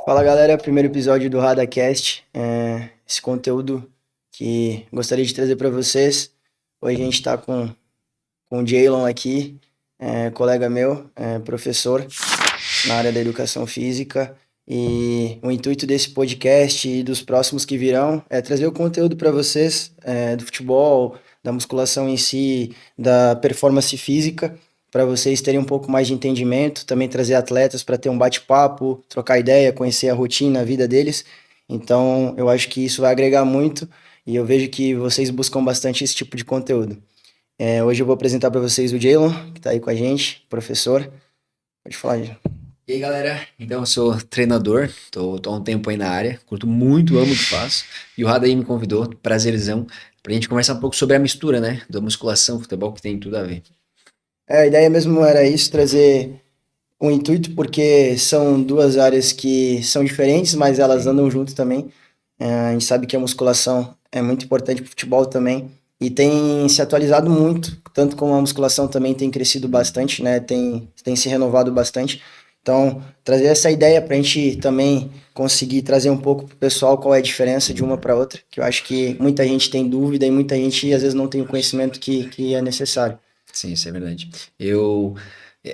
Fala galera, primeiro episódio do RadaCast. Esse conteúdo que gostaria de trazer para vocês. Hoje a gente está com o Jaylon aqui, colega meu, professor na área da educação física. E o intuito desse podcast e dos próximos que virão é trazer o conteúdo para vocês do futebol, da musculação em si, da performance física, para vocês terem um pouco mais de entendimento, também trazer atletas para ter um bate-papo, trocar ideia, conhecer a rotina, a vida deles. Então, eu acho que isso vai agregar muito e eu vejo que vocês buscam bastante esse tipo de conteúdo. Hoje eu vou apresentar para vocês o Jaylon, que está aí com a gente, professor. Pode falar, Jaylon. E aí, galera? Então, eu sou treinador, tô há um tempo aí na área, curto muito, amo o que faço. E o Rada aí me convidou, prazerzão, pra gente conversar um pouco sobre a mistura, né? Da musculação, futebol, que tem tudo a ver. A ideia mesmo era isso, trazer um intuito, porque são duas áreas que são diferentes, mas elas Sim. andam junto também. A gente sabe que a musculação é muito importante para o futebol também e tem se atualizado muito, tanto como a musculação também tem crescido bastante, né? Tem se renovado bastante. Então, trazer essa ideia para a gente também conseguir trazer um pouco para o pessoal qual é a diferença de uma para outra, que eu acho que muita gente tem dúvida e muita gente às vezes não tem o conhecimento que é necessário. Sim, isso é verdade.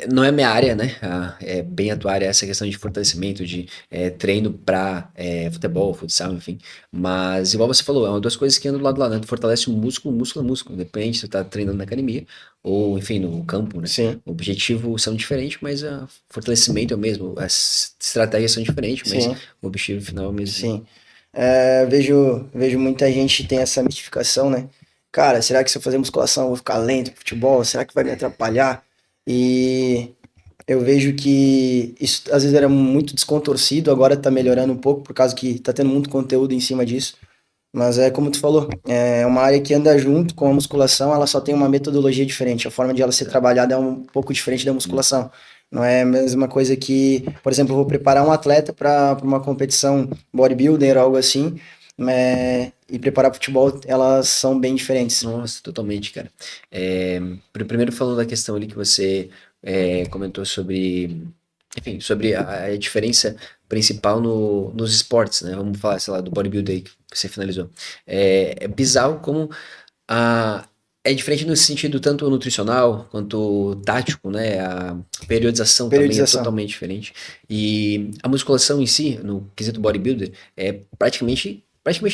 Não é minha área, né? É bem a tua área essa questão de fortalecimento, de treino pra futebol, futsal, enfim. Mas, igual você falou, é uma das coisas que andam do lado do lado, né? Tu fortalece o músculo é músculo. Depende se tu tá treinando na academia ou, enfim, no campo, né? Sim, O objetivo são diferentes, mas o fortalecimento é o mesmo. As estratégias são diferentes, mas sim, o objetivo final é o mesmo. sim. Vejo muita gente tem essa mistificação, né? Cara, será que se eu fazer musculação eu vou ficar lento pro futebol? Será que vai me atrapalhar? E eu vejo que isso às vezes era muito descontorcido, agora tá melhorando um pouco, por causa que tá tendo muito conteúdo em cima disso. Mas é como tu falou, é uma área que anda junto com a musculação, ela só tem uma metodologia diferente. A forma de ela ser trabalhada é um pouco diferente da musculação. Não é a mesma coisa que, por exemplo, eu vou preparar um atleta para uma competição bodybuilder ou algo assim, e preparar futebol, elas são bem diferentes. Nossa, totalmente, cara. É, primeiro falando da questão ali que você comentou sobre, enfim, sobre a diferença principal nos esportes, né? Vamos falar, sei lá, do bodybuilding aí que você finalizou. É bizarro como a, é diferente no sentido tanto nutricional quanto tático, né? A periodização também é Periodização. totalmente diferente. E a musculação em si, no quesito bodybuilder, é praticamente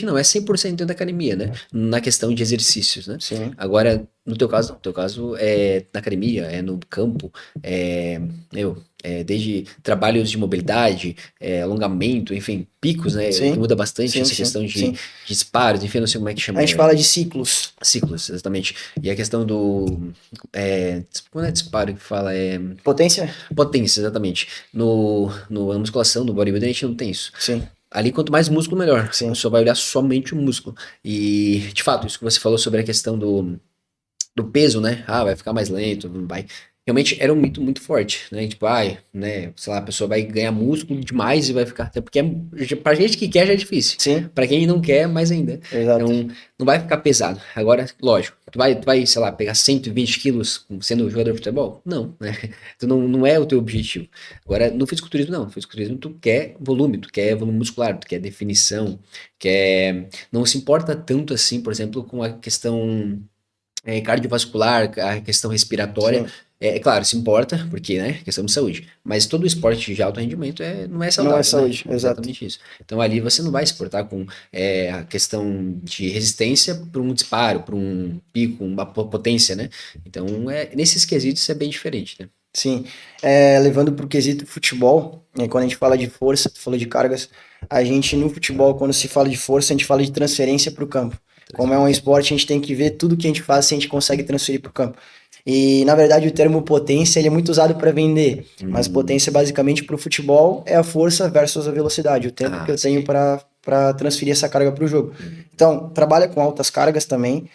não, é 100% dentro da academia, né? Na questão de exercícios, né? Sim, Agora, no teu caso, não. No teu caso é na academia, é no campo, desde trabalhos de mobilidade, alongamento, enfim, picos, né? Que sim, muda bastante sim, essa sim, questão de sim. disparos, enfim, eu não sei como é que A chama. gente fala de ciclos. Ciclos, exatamente. E a questão do. Quando é disparo que fala? Potência? Potência, exatamente. Na musculação, no bodybuilding, a gente não tem isso. Sim, Ali, quanto mais músculo, melhor. A sim. pessoa vai olhar somente o músculo. E, de fato, isso que você falou sobre a questão do peso, né? Ah, vai ficar mais lento, não vai. Realmente era um mito muito forte, né? Tipo, ai, né? Sei lá, a pessoa vai ganhar músculo demais e vai ficar. Até porque pra gente que quer já é difícil. Sim, Pra quem não quer, mais ainda. exato. Então, não vai ficar pesado. Agora, lógico, tu vai, sei lá, pegar 120 quilos sendo jogador de futebol? Não, né? Tu não é o teu objetivo. Agora, no fisiculturismo, não. No fisiculturismo, tu quer volume muscular, tu quer definição, quer. Não se importa tanto assim, por exemplo, com a questão cardiovascular, a questão respiratória, Sim. claro, se importa, porque, né, questão de saúde, mas todo esporte de alto rendimento não é Não é saudável, né? saúde, exato. Exatamente isso. Então ali você não vai se importar com a questão de resistência para um disparo, para um pico, uma potência, né? Então, nesses quesitos é bem diferente, né? Sim. Levando para o quesito futebol, quando a gente fala de força, tu falou de cargas, a gente no futebol, quando se fala de força, a gente fala de transferência para o campo. Como é um esporte, a gente tem que ver tudo que a gente faz se a gente consegue transferir para o campo. E, na verdade, o termo potência ele é muito usado para vender, mas Hum, potência, basicamente, para o futebol é a força versus a velocidade, o tempo que eu tenho saquei. para transferir essa carga para o jogo. Uhum. Então, trabalha com altas cargas também.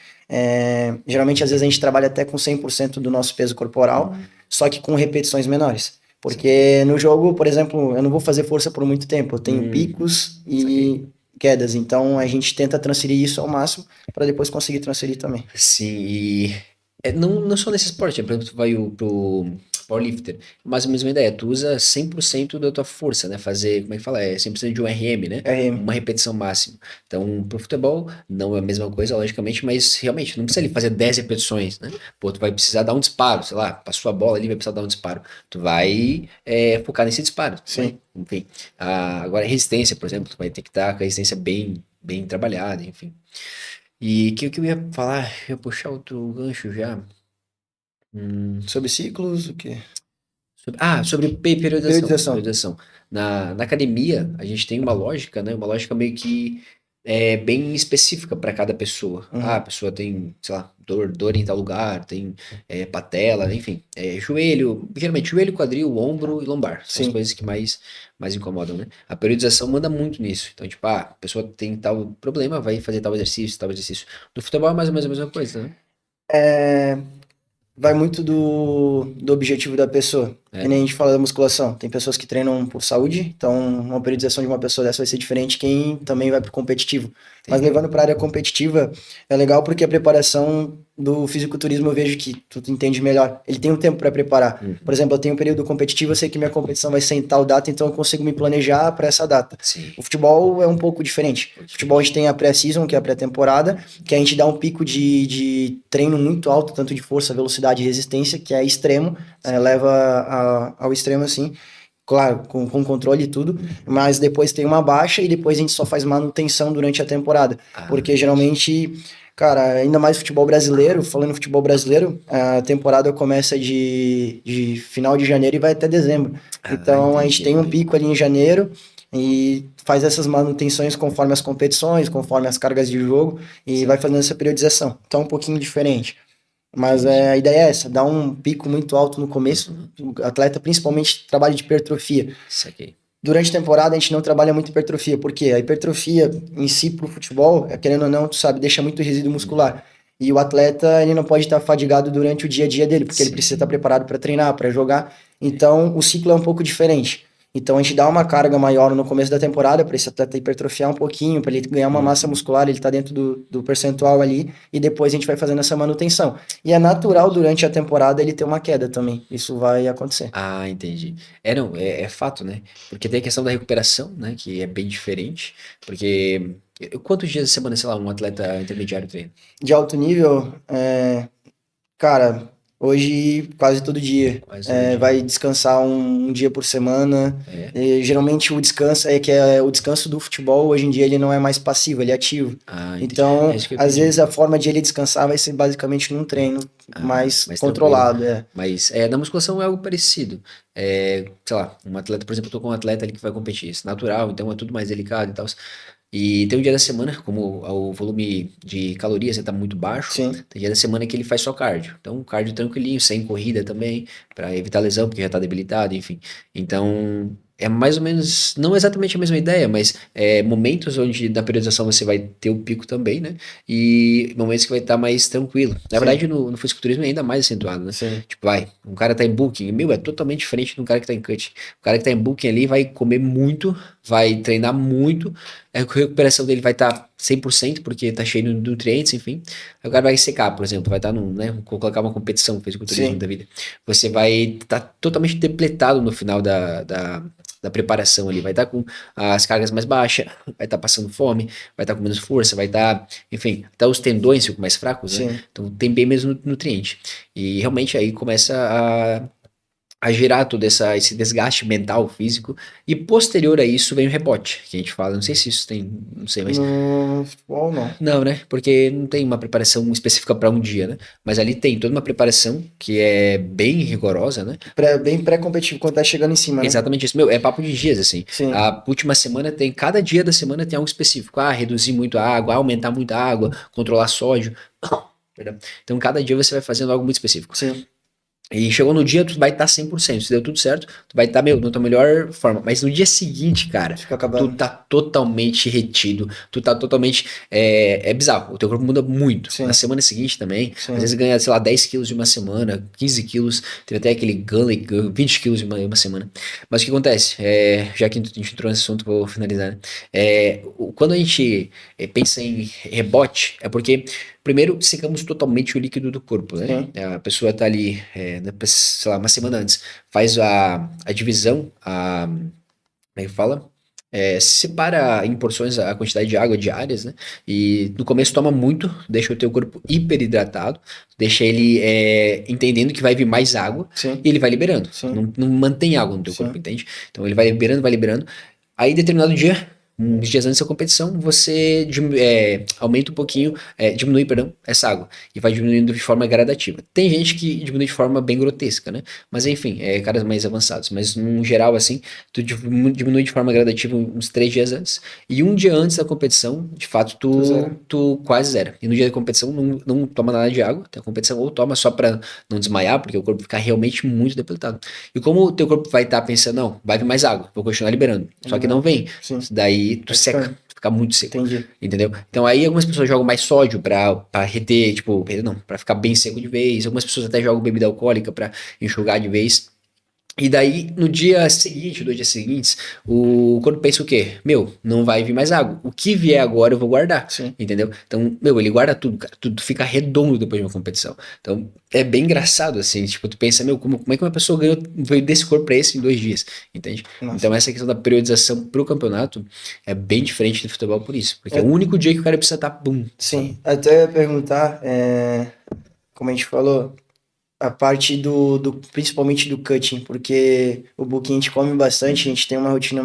Geralmente, às vezes, a gente trabalha até com 100% do nosso peso corporal, Uhum. só que com repetições menores. Saquei. Porque no jogo, por exemplo, eu não vou fazer força por muito tempo, eu tenho Uhum. picos Saquei. e quedas, então a gente tenta transferir isso ao máximo para depois conseguir transferir também. Sim, e não só nesse esporte, por exemplo, tu vai powerlifter. Mas a mesma ideia, tu usa 100% da tua força, né? Fazer, como é que fala? É 100% de um RM, né? RM. Uma repetição máxima. Então, pro futebol, não é a mesma coisa, logicamente, mas realmente, não precisa ele fazer 10 repetições, né? Pô, tu vai precisar dar um disparo, sei lá, passou a bola ali, vai precisar dar um disparo. Tu vai focar nesse disparo, Sim. enfim. Agora, resistência, por exemplo, tu vai ter que estar com a resistência bem trabalhada, enfim. E o que eu ia falar? Eu ia puxar outro gancho já. Sobre ciclos, o quê? Sobre periodização. Periodização. Periodização. Na academia, a gente tem uma lógica, né? Uma lógica meio que bem específica para cada pessoa. A Uhum. pessoa tem, sei lá, dor em tal lugar, tem patela, enfim. Joelho, geralmente joelho, quadril, ombro e lombar. São as Sim. coisas que mais incomodam, né? A periodização manda muito nisso. Então, tipo, a pessoa tem tal problema, vai fazer tal exercício, tal exercício. No futebol é mais ou menos a mesma coisa, né? Vai muito do objetivo da pessoa. Que É, nem a gente fala da musculação. Tem pessoas que treinam por saúde, então uma periodização de uma pessoa dessa vai ser diferente quem também vai pro competitivo. Mas entendi. levando para a área competitiva, é legal porque a preparação do fisiculturismo eu vejo que tu entende melhor. Ele tem um tempo para preparar. Por Uhum. exemplo, eu tenho um período competitivo, eu sei que minha competição vai ser em tal data, então eu consigo me planejar para essa data. Sim, O futebol é um pouco diferente. foi O futebol a gente diferente. tem a pré-season, que é a pré-temporada, que a gente dá um pico de treino muito alto, tanto de força, velocidade e resistência, que é extremo, Sim. leva ao extremo assim, claro, com controle e tudo, mas depois tem uma baixa e depois a gente só faz manutenção durante a temporada, porque Entendi. geralmente, cara, ainda mais futebol brasileiro, falando futebol brasileiro, a temporada começa de final de janeiro e vai até dezembro, então a gente Entendi, tem um entendi. pico ali em janeiro, e faz essas manutenções conforme as competições, conforme as cargas de jogo, e vai Sim, fazendo essa periodização. Então é um pouquinho diferente. Mas entendi. a ideia é essa, dar um pico muito alto no começo, Uhum. o atleta principalmente trabalha de hipertrofia. Saquei. Durante a temporada a gente não trabalha muito hipertrofia, porque a hipertrofia em si pro futebol, querendo ou não, tu sabe, deixa muito resíduo Uhum. muscular. E o atleta, ele não pode estar fadigado durante o dia a dia dele, porque ele precisa estar Sim. preparado para treinar, para jogar. É. Então, o ciclo é um pouco diferente. Então, a gente dá uma carga maior no começo da temporada para esse atleta hipertrofiar um pouquinho, para ele ganhar uma massa Uhum. muscular, ele tá dentro do percentual ali, e depois a gente vai fazendo essa manutenção. E é natural Entendi. durante a temporada ele ter uma queda também. Isso vai acontecer. Entendi. Não, é fato, né? Porque tem a questão da recuperação, né? Que é bem diferente. Porque quantos dias da semana, sei lá, um atleta intermediário treina? De alto nível, cara, hoje quase todo dia. Quase todo dia, Vai né? descansar um dia por semana. É. E, geralmente o descanso é que o descanso do futebol hoje em dia ele não é mais passivo, ele é ativo. Entendi. É Então, isso que eu às vezes entendi. a forma de ele descansar vai ser basicamente num treino mais Mais tranquilo. controlado. Mas na musculação é algo parecido. Sei lá, um atleta, por exemplo, eu tô com um atleta ali que vai competir. Isso é natural, então é tudo mais delicado e tal. E tem um dia da semana, como o volume de calorias está muito baixo, Sim, tem dia da semana que ele faz só cardio. Então, cardio tranquilinho, sem corrida também, para evitar lesão, porque já está debilitado, enfim. Então, é mais ou menos, não exatamente a mesma ideia, mas momentos onde na periodização você vai ter o pico também, né? E momentos que vai estar mais tranquilo. Na sim, verdade, no fisiculturismo é ainda mais acentuado, né? sim, Tipo, um cara tá em booking, é totalmente diferente do cara que tá em cut. O cara que tá em booking ali vai comer muito, vai treinar muito, a recuperação dele vai estar 100% porque tá cheio de nutrientes, enfim. Aí o cara vai secar, por exemplo, vai estar né, vou colocar uma competição, fisiculturismo da sim. vida. Você vai estar totalmente depletado no final da preparação ali, vai estar com as cargas mais baixas, vai estar passando fome, vai estar com menos força, vai estar, enfim, até os tendões ficam mais fracos, né? Sim. Então tem bem menos nutriente. E realmente aí começa a gerar todo esse desgaste mental, físico, e posterior a isso vem o rebote, que a gente fala, não sei se isso tem, não sei, mas No futebol, não. não, né? Porque não tem uma preparação específica para um dia, né? Mas ali tem toda uma preparação que é bem rigorosa, né? Bem pré-competitivo quando tá chegando em cima, né? Exatamente isso, meu, é papo de dias, assim. Sim, A última semana tem, cada dia da semana tem algo específico. Reduzir muito a água, aumentar muito a água, controlar sódio. Perdão. Então, cada dia você vai fazendo algo muito específico. sim. E chegou no dia, tu vai estar 100%. Se deu tudo certo, tu vai estar, meu, na tua melhor forma. Mas no dia seguinte, cara, Fica tu acabando. tá totalmente retido. Tu tá totalmente. É bizarro. O teu corpo muda muito. Na Sim, semana seguinte também, às vezes sim. ganha, sei lá, 10 quilos em uma semana, 15 quilos. Teve até aquele Gunley, 20 quilos em uma semana. Mas o que acontece? Já que a gente entrou nesse assunto, vou finalizar, né? Quando a gente pensa em rebote, é porque primeiro secamos totalmente o líquido do corpo, né? Sim. A pessoa tá ali, sei lá, uma semana antes, faz a divisão, como é que fala? Separa em porções a quantidade de água diárias, né? E no começo toma muito, deixa o teu corpo hiperidratado, deixa ele entendendo que vai vir mais água Sim. e ele vai liberando. Sim. Não mantém água no teu corpo, Sim. entende? Então ele vai liberando, vai liberando. Aí, determinado dia, uns dias antes da competição, você aumenta um pouquinho, diminui, perdão, essa água. E vai diminuindo de forma gradativa. Tem gente que diminui de forma bem grotesca, né? Mas enfim, caras mais avançados. Mas no geral, assim, tu diminui de forma gradativa uns 3 dias antes. E um dia antes da competição, de fato, Tu zera. tu quase zera. E no dia da competição, não toma nada de água. Tem a competição, ou toma só pra não desmaiar, porque o corpo fica realmente muito debilitado. E como o teu corpo vai estar pensando, não, vai vir mais água, vou continuar liberando. Só que não vem. Sim. Daí tu Vai seca, ficando. fica muito seco. Entendi. Entendeu? Então aí algumas pessoas jogam mais sódio pra reter, tipo, não, pra ficar bem seco de vez. Algumas pessoas até jogam bebida alcoólica pra enxugar de vez. E daí, no dia seguinte, 2 dias seguintes, o corpo pensa o quê? Meu, não vai vir mais água. O que vier agora eu vou guardar. Sim. Entendeu? Então, meu, ele guarda tudo, cara. Tudo fica redondo depois de uma competição. Então, é bem engraçado, assim. Tipo, tu pensa, meu, como é que uma pessoa veio desse corpo pra esse em 2 dias? Entende? Nossa. Então, essa questão da periodização pro campeonato é bem diferente do futebol por isso. Porque é É. o único dia que o cara precisa estar, bum. Sim. Até ia perguntar, como a gente falou, a parte principalmente do cutting, porque o booking a gente come bastante, a gente tem uma rotina,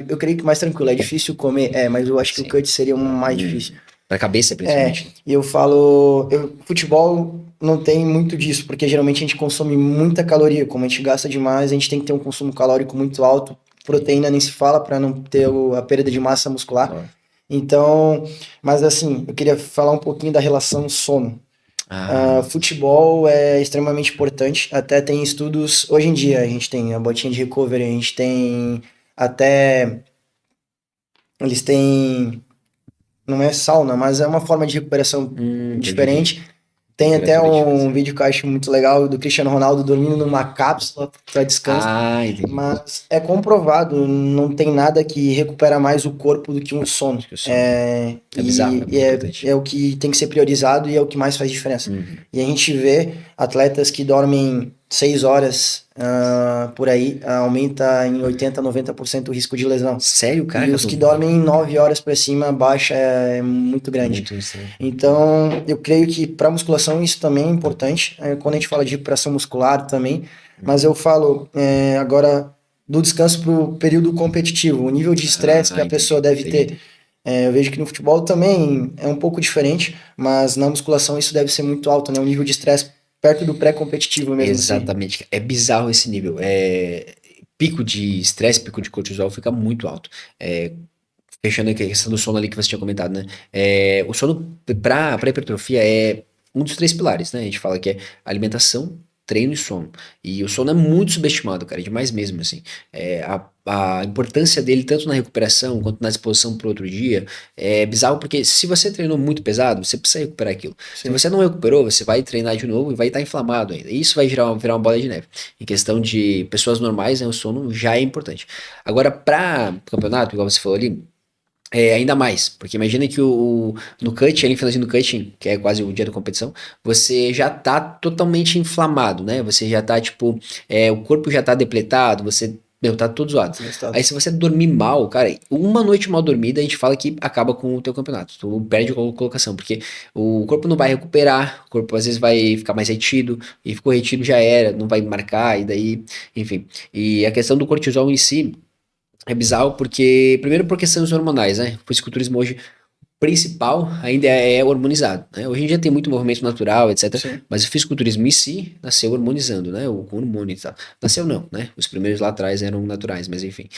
eu creio que mais tranquila, é difícil comer, mas eu acho que o Sim. cut seria o mais difícil. Pra cabeça, principalmente. E eu falo, futebol não tem muito disso, porque geralmente a gente consome muita caloria, como a gente gasta demais, a gente tem que ter um consumo calórico muito alto, proteína nem se fala para não ter a perda de massa muscular. Claro. Então, mas assim, eu queria falar um pouquinho da relação sono. Futebol é extremamente importante, até tem estudos, hoje em dia a gente tem a botinha de recovery, a gente tem até, eles têm, não é sauna, mas é uma forma de recuperação diferente. Tem até um vídeo que eu acho muito legal do Cristiano Ronaldo dormindo numa cápsula para descanso. Entendi. Mas é comprovado, não tem nada que recupera mais o corpo do que um sono. É bizarro, É o que tem que ser priorizado e é o que mais faz diferença. E a gente vê atletas que dormem 6 horas por aí, aumenta em 80%, 90% o risco de lesão. Sério, cara? E os que dormem 9 horas para cima, baixa é muito grande. Então, eu creio que para musculação isso também é importante. Quando a gente fala de recuperação muscular também, mas eu falo agora do descanso para o período competitivo, o nível de estresse que a pessoa deve ter. Eu vejo que no futebol também é um pouco diferente, mas na musculação isso deve ser muito alto, né? O nível de estresse perto do pré-competitivo mesmo. Exatamente. Assim. É bizarro esse nível. Pico de estresse, pico de cortisol fica muito alto. Fechando a questão do sono ali que você tinha comentado, né? O sono para hipertrofia é um dos 3 pilares, né? A gente fala que é alimentação, treino e sono. E o sono é muito subestimado, cara, demais mesmo, assim. A importância dele, tanto na recuperação quanto na disposição para outro dia, é bizarro porque se você treinou muito pesado, você precisa recuperar aquilo. Sim. Se você não recuperou, você vai treinar de novo e vai estar inflamado ainda. E isso vai virar uma bola de neve. Em questão de pessoas normais, né, o sono já é importante. Agora, para campeonato, igual você falou ali, ainda mais, porque imagina que no cutting, ali finalzinho do cutting, que é quase o dia da competição, você já tá totalmente inflamado, né? Você já tá, tipo, o corpo já tá depletado, você, tá todo zoado. Aí se você dormir mal, cara, uma noite mal dormida, a gente fala que acaba com o teu campeonato, tu perde a colocação, porque o corpo não vai recuperar, o corpo às vezes vai ficar mais retido, e ficou retido já era, não vai marcar, e daí, enfim. E a questão do cortisol em si, é bizarro porque, primeiro por questões hormonais, né? O fisiculturismo hoje principal ainda é hormonizado, né? Hoje em dia tem muito movimento natural, etc. Sim. Mas o fisiculturismo em si nasceu hormonizando, né? Com hormônio e tal. Nasceu não, né? Os primeiros lá atrás eram naturais, mas enfim.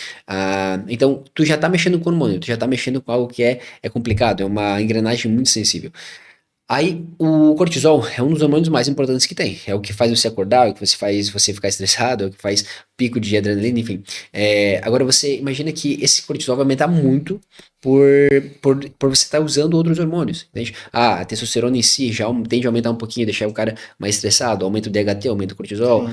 Então, tu já tá mexendo com hormônio, tu já tá mexendo com algo que é complicado, é uma engrenagem muito sensível. Aí, o cortisol é um dos hormônios mais importantes que tem. É o que faz você acordar, é o que faz você ficar estressado, é o que faz pico de adrenalina, enfim. Agora, você imagina que esse cortisol vai aumentar muito por você estar usando outros hormônios, entende? A testosterona em si já tende a aumentar um pouquinho, deixar o cara mais estressado, aumenta o DHT, aumenta o cortisol.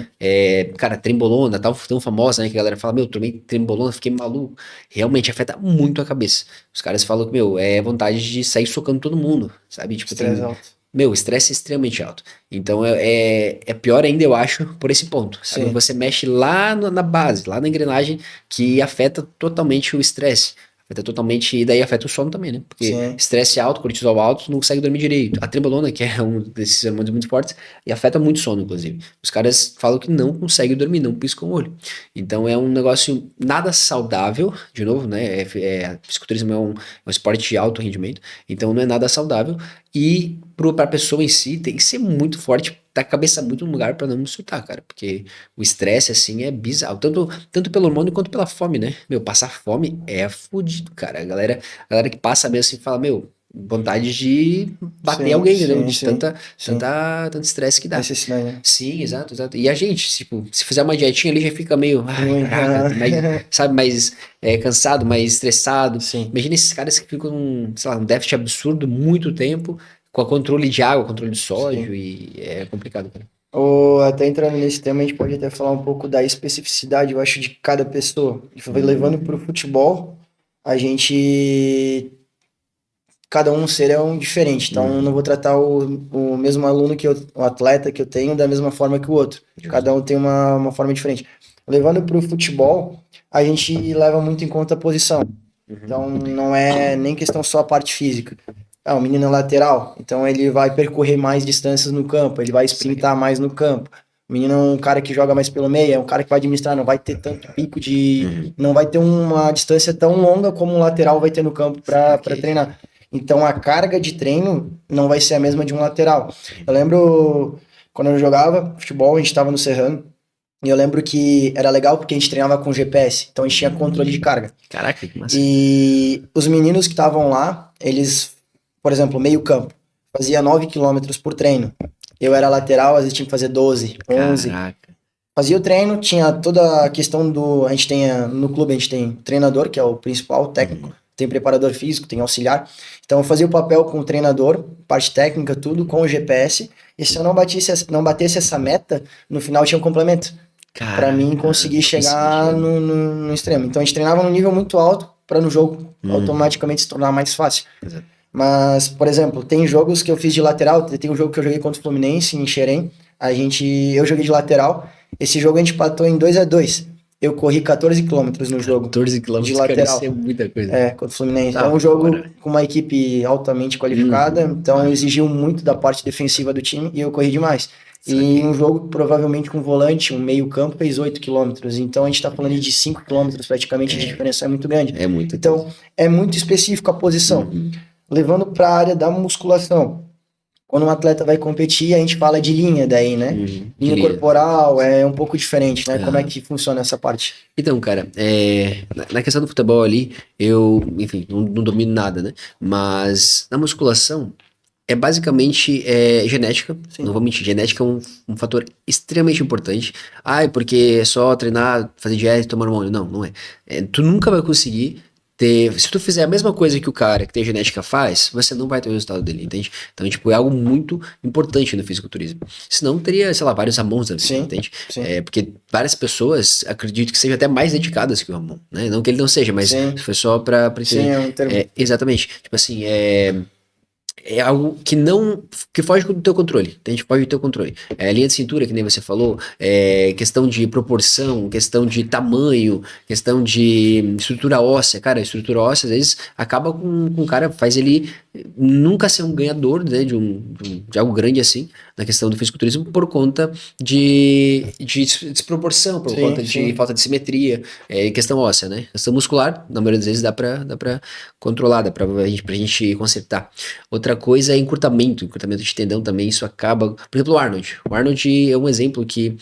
Cara, trembolona, tão famosa, né, que a galera fala, tomei trembolona, fiquei maluco. Realmente afeta muito a cabeça. Os caras falam que, é vontade de sair socando todo mundo, sabe? Tipo, estresse alto. meu, o estresse é extremamente alto. Então é pior ainda, eu acho, por esse ponto. Sabe? Sim, Você mexe lá na base, lá na engrenagem, que afeta totalmente o estresse. Afeta totalmente, e daí afeta o sono também, né? Porque sim, estresse alto, cortisol alto, tu não consegue dormir direito. A trembolona, que é um desses hormônios muito fortes, e afeta muito o sono, inclusive. Os caras falam que não conseguem dormir, não piscam o olho. Então é um negócio nada saudável, de novo, né? Fisiculturismo é um esporte de alto rendimento, então não é nada saudável. E pra pessoa em si tem que ser muito forte, tá a cabeça muito no lugar pra não surtar, cara. Porque o estresse, assim, é bizarro. Tanto pelo hormônio quanto pela fome, né? Meu, passar fome é fudido, cara. A galera que passa mesmo assim fala, meu, vontade de bater sim, alguém, entendeu? sim, De sim, sim. tanto estresse que dá. Necessidade, né? Sim, exato, exato. E a gente, tipo, se fizer uma dietinha ali, já fica meio, ai, Ruim. caraca, mais, sabe, mais cansado, mais estressado. Sim. Imagina esses caras que ficam, sei lá, um déficit absurdo, muito tempo, com a controle de água, controle de sódio, Sim. e é complicado, cara. Ou até entrando nesse tema, a gente pode até falar um pouco da especificidade, eu acho, de cada pessoa. E levando para o futebol, a gente. Cada um será um diferente. Então, eu não Uhum. vou tratar o mesmo aluno o atleta que eu tenho da mesma forma que o outro. Cada Justo. um tem uma forma diferente. Levando para o futebol, a gente leva muito em conta a posição. Uhum. Então, não é nem questão só a parte física. Ah, o menino é lateral, então ele vai percorrer mais distâncias no campo, ele vai Isso aí. sprintar mais no campo. O menino é um cara que joga mais pelo meio, é um cara que vai administrar, não vai ter tanto pico de. Uhum. Não vai ter uma distância tão longa como um lateral vai ter no campo para Saquei. treinar. Então a carga de treino não vai ser a mesma de um lateral. Eu Uhum. lembro quando eu jogava futebol, a gente estava no Serrano, e eu lembro que era legal porque a gente treinava com GPS, então a gente tinha controle de carga. Caraca, que massa. E os meninos que estavam lá, eles, por exemplo, meio campo, fazia 9 quilômetros por treino. Eu era lateral, às vezes tinha que fazer 12, 11. Caraca. Fazia o treino, tinha toda a questão do. A gente tem, no clube, a gente tem treinador, que é o principal, o técnico, Uhum. tem preparador físico, tem auxiliar. Então eu fazia o papel com o treinador, parte técnica, tudo, com o GPS. E se eu não batesse essa meta, no final tinha um complemento para mim Caraca, conseguir aí sim, chegar Diego. no extremo. Então a gente treinava num nível muito alto para no jogo Uhum. automaticamente se tornar mais fácil. Exato. Mas, por exemplo, tem jogos que eu fiz de lateral, tem um jogo que eu joguei contra o Fluminense em Xerém, eu joguei de lateral, esse jogo a gente empatou em 2-2. Eu corri 14 quilômetros no jogo 14 de quilômetros, cara, isso é lateral, muita coisa. contra o Fluminense. É Da um jogo hora. com uma equipe altamente qualificada, Uhum. então Imagina. exigiu muito da parte defensiva do time e eu corri demais. E um Saquei. jogo provavelmente com volante, um meio-campo, fez 8 quilômetros. Então a gente está falando de 5 quilômetros praticamente, de É, diferença é muito grande. é muita coisa. Então é muito específico a posição. Uhum. Levando para a área da musculação. Quando um atleta vai competir, a gente fala de linha daí, né? Uhum. De Linha linha. corporal é um pouco diferente, né? Como é Aham. que funciona essa parte? Então, cara, na questão do futebol ali, eu, enfim, não domino nada, né? Mas na musculação, é basicamente genética, não Sim, vou mentir, genética é um fator extremamente importante. Ah, é porque é só treinar, fazer dieta e tomar hormônio. Não, não é. Tu nunca vai conseguir ter. Se tu fizer a mesma coisa que o cara que tem genética faz, você não vai ter o resultado dele, entende? Então, tipo, é algo muito importante no fisiculturismo. Senão teria, sei lá, vários Ramons da vida, sim, entende? sim, Porque várias pessoas acredito que sejam até mais dedicadas que o Ramon, né? Não que ele não seja, mas sim, foi só pra sim, entender. é um termo. Exatamente. Tipo assim, é algo que não que foge do teu controle, entende? Foge do teu controle. Linha de cintura, que nem você falou, questão de proporção, questão de tamanho, questão de estrutura óssea. Cara, a estrutura óssea às vezes acaba com o cara, faz ele nunca ser um ganhador, né, de algo grande assim, na questão do fisiculturismo, por conta de desproporção, por conta Sim, de sim, falta de simetria, questão óssea, né? Questão muscular, na maioria das vezes dá pra controlar, pra gente consertar. Outra coisa é encurtamento de tendão também, isso acaba. Por exemplo, o Arnold. O Arnold é um exemplo que.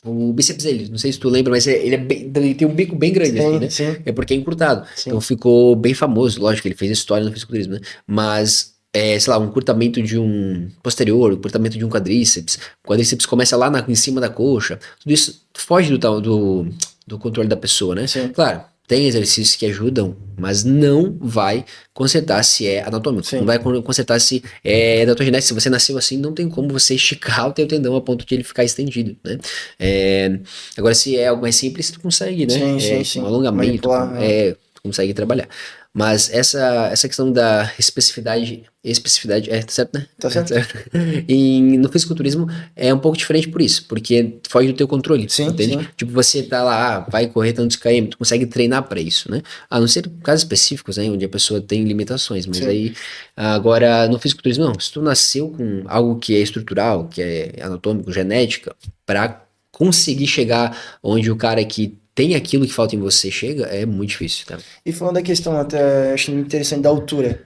O bíceps dele, não sei se tu lembra, mas ele tem um bico bem grande, assim, sim, né? sim, É porque é encurtado. Então sim, ficou bem famoso, lógico, ele fez história no fisiculturismo, né? Mas, sei lá, um encurtamento de um posterior, um encurtamento de um quadríceps, o quadríceps começa lá em cima da coxa, tudo isso foge do controle da pessoa, né? sim, Claro, tem exercícios que ajudam, mas não vai consertar se é anatômico, não sim, vai consertar se da tua genética. Se você nasceu assim, não tem como você esticar o teu tendão a ponto de ele ficar estendido, né? É, agora, se é algo mais simples, tu consegue, né? sim, sim, Um sim. alongamento, Manipular. tu consegue trabalhar. Mas essa questão da especificidade, tá certo, né? Tá certo? No fisiculturismo é um pouco diferente por isso, porque foge do teu controle, Sim, entende? sim. Tipo, você tá lá, vai correr tantos km, tu consegue treinar pra isso, né? A não ser casos específicos, né, onde a pessoa tem limitações, mas Sim. aí, agora, no fisiculturismo, não. Se tu nasceu com algo que é estrutural, que é anatômico, genética, pra conseguir chegar onde o cara que tem aquilo que falta em você chega, é muito difícil, tá? E falando da questão, até acho interessante da altura.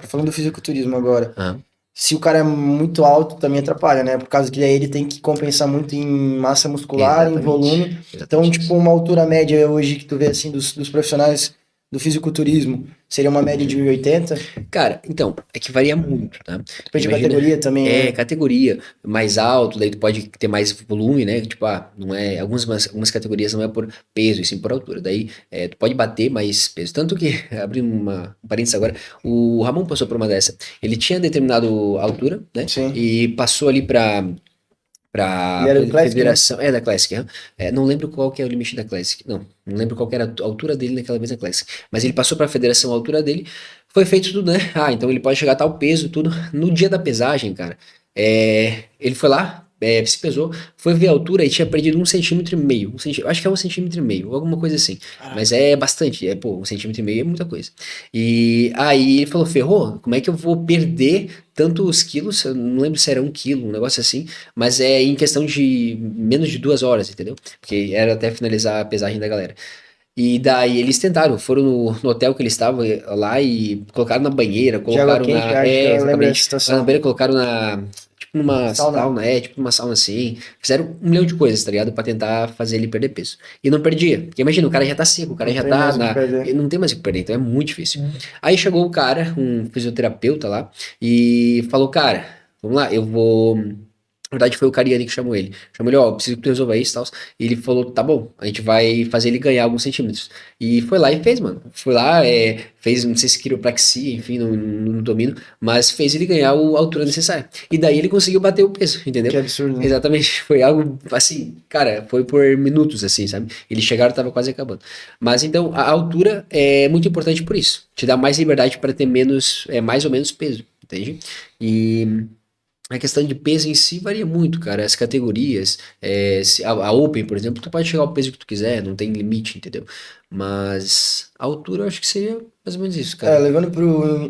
Falando do fisiculturismo agora. Ah, Se o cara é muito alto, também atrapalha, né? Por causa que aí ele tem que compensar muito em massa muscular, em exatamente. volume. Então, Exatamente tipo, isso. uma altura média hoje que tu vê, assim, dos profissionais do fisiculturismo, seria uma média de 1,80. Cara, então, é que varia muito, tá? Depende de Imagina, categoria também, né? categoria mais alto, daí tu pode ter mais volume, né? Tipo, não é, algumas categorias não é por peso, e sim por altura. Daí, tu pode bater mais peso. Tanto que, abrindo um parênteses agora, o Ramon passou por uma dessa. Ele tinha determinado altura, né? Sim. E passou ali Ele pra era do Classic, né? federação, da Classic, não lembro qual que é o limite da Classic, não lembro qual que era a altura dele naquela vez na Classic, mas ele passou pra federação a altura dele, foi feito tudo, né, então ele pode chegar a tal peso, tudo, no dia da pesagem, cara, ele foi lá, se pesou, foi ver a altura e tinha perdido 1,5 cm, acho que é 1,5 cm, alguma coisa assim, mas Caraca. é bastante, pô, 1,5 cm é muita coisa, e aí ele falou, ferrou, como é que eu vou perder tantos quilos, eu não lembro se era 1 quilo, um negócio assim, mas é em questão de menos de 2 horas, entendeu? Porque era até finalizar a pesagem da galera. E daí eles tentaram, foram no hotel que eles estavam lá e colocaram na banheira, De água colocaram quente, na. acho que eu lembro dessa Exatamente. Colocaram na situação. banheira, colocaram na. Tipo numa Sauna. sauna, tipo numa sauna assim. Fizeram 1 milhão de coisas, tá ligado? Pra tentar fazer ele perder peso. E não perdia. Porque imagina, o cara já tá seco, o cara Não já tem tá mesmo o que na. perder. Ele não tem mais o que perder, então é muito difícil. Aí chegou o cara, um fisioterapeuta lá, e falou: Cara, vamos lá, eu vou. Na verdade, foi o Cariani que chamou ele. Chamou ele, ó, preciso que tu resolva isso e tal. E ele falou, tá bom, a gente vai fazer ele ganhar alguns centímetros. E foi lá e fez, mano. Foi lá, fez, não sei se quiropraxia, enfim, não domino, mas fez ele ganhar a altura necessária. E daí ele conseguiu bater o peso, entendeu? Que absurdo, né? Exatamente, foi algo assim, cara, foi por minutos, assim, sabe? Eles chegaram, tava quase acabando. Mas então, a altura é muito importante por isso. Te dá mais liberdade para ter menos, mais ou menos peso, entende? E a questão de peso em si varia muito, cara. As categorias, a Open, por exemplo, tu pode chegar ao peso que tu quiser, não tem limite, entendeu? Mas a altura eu acho que seria mais ou menos isso, cara. Levando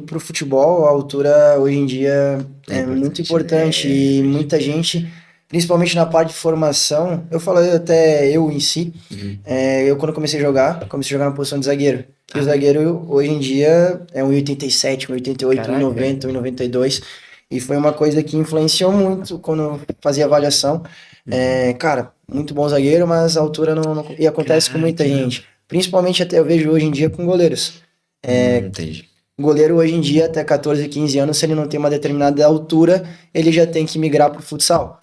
pro futebol, a altura hoje em dia É é muito importante, né? importante e muita gente, principalmente na parte de formação, eu falei até eu em si, Uhum. eu quando comecei a jogar na posição de zagueiro. E o Ah, zagueiro hoje em dia é 1,87, 1,88, caraca. 1,90, 1,92. E foi uma coisa que influenciou muito quando eu fazia avaliação. Uhum. Cara, muito bom zagueiro, mas a altura e acontece com Cara, muita caramba. gente. Principalmente até eu vejo hoje em dia com goleiros. Entendi. Goleiro hoje em dia, até 14, 15 anos, se ele não tem uma determinada altura, ele já tem que migrar para o futsal,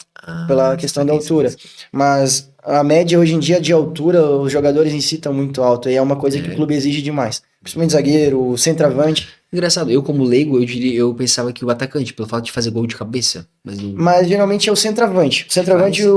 pela Ah, questão da saquei, saquei, altura. saquei. Mas a média hoje em dia de altura, os jogadores em si estão muito alto, e é uma coisa que o É. clube exige demais. Principalmente zagueiro, centroavante. Engraçado, eu como leigo, eu pensava que o atacante, pelo fato de fazer gol de cabeça, mas não Mas geralmente é o centroavante. O que centroavante faz.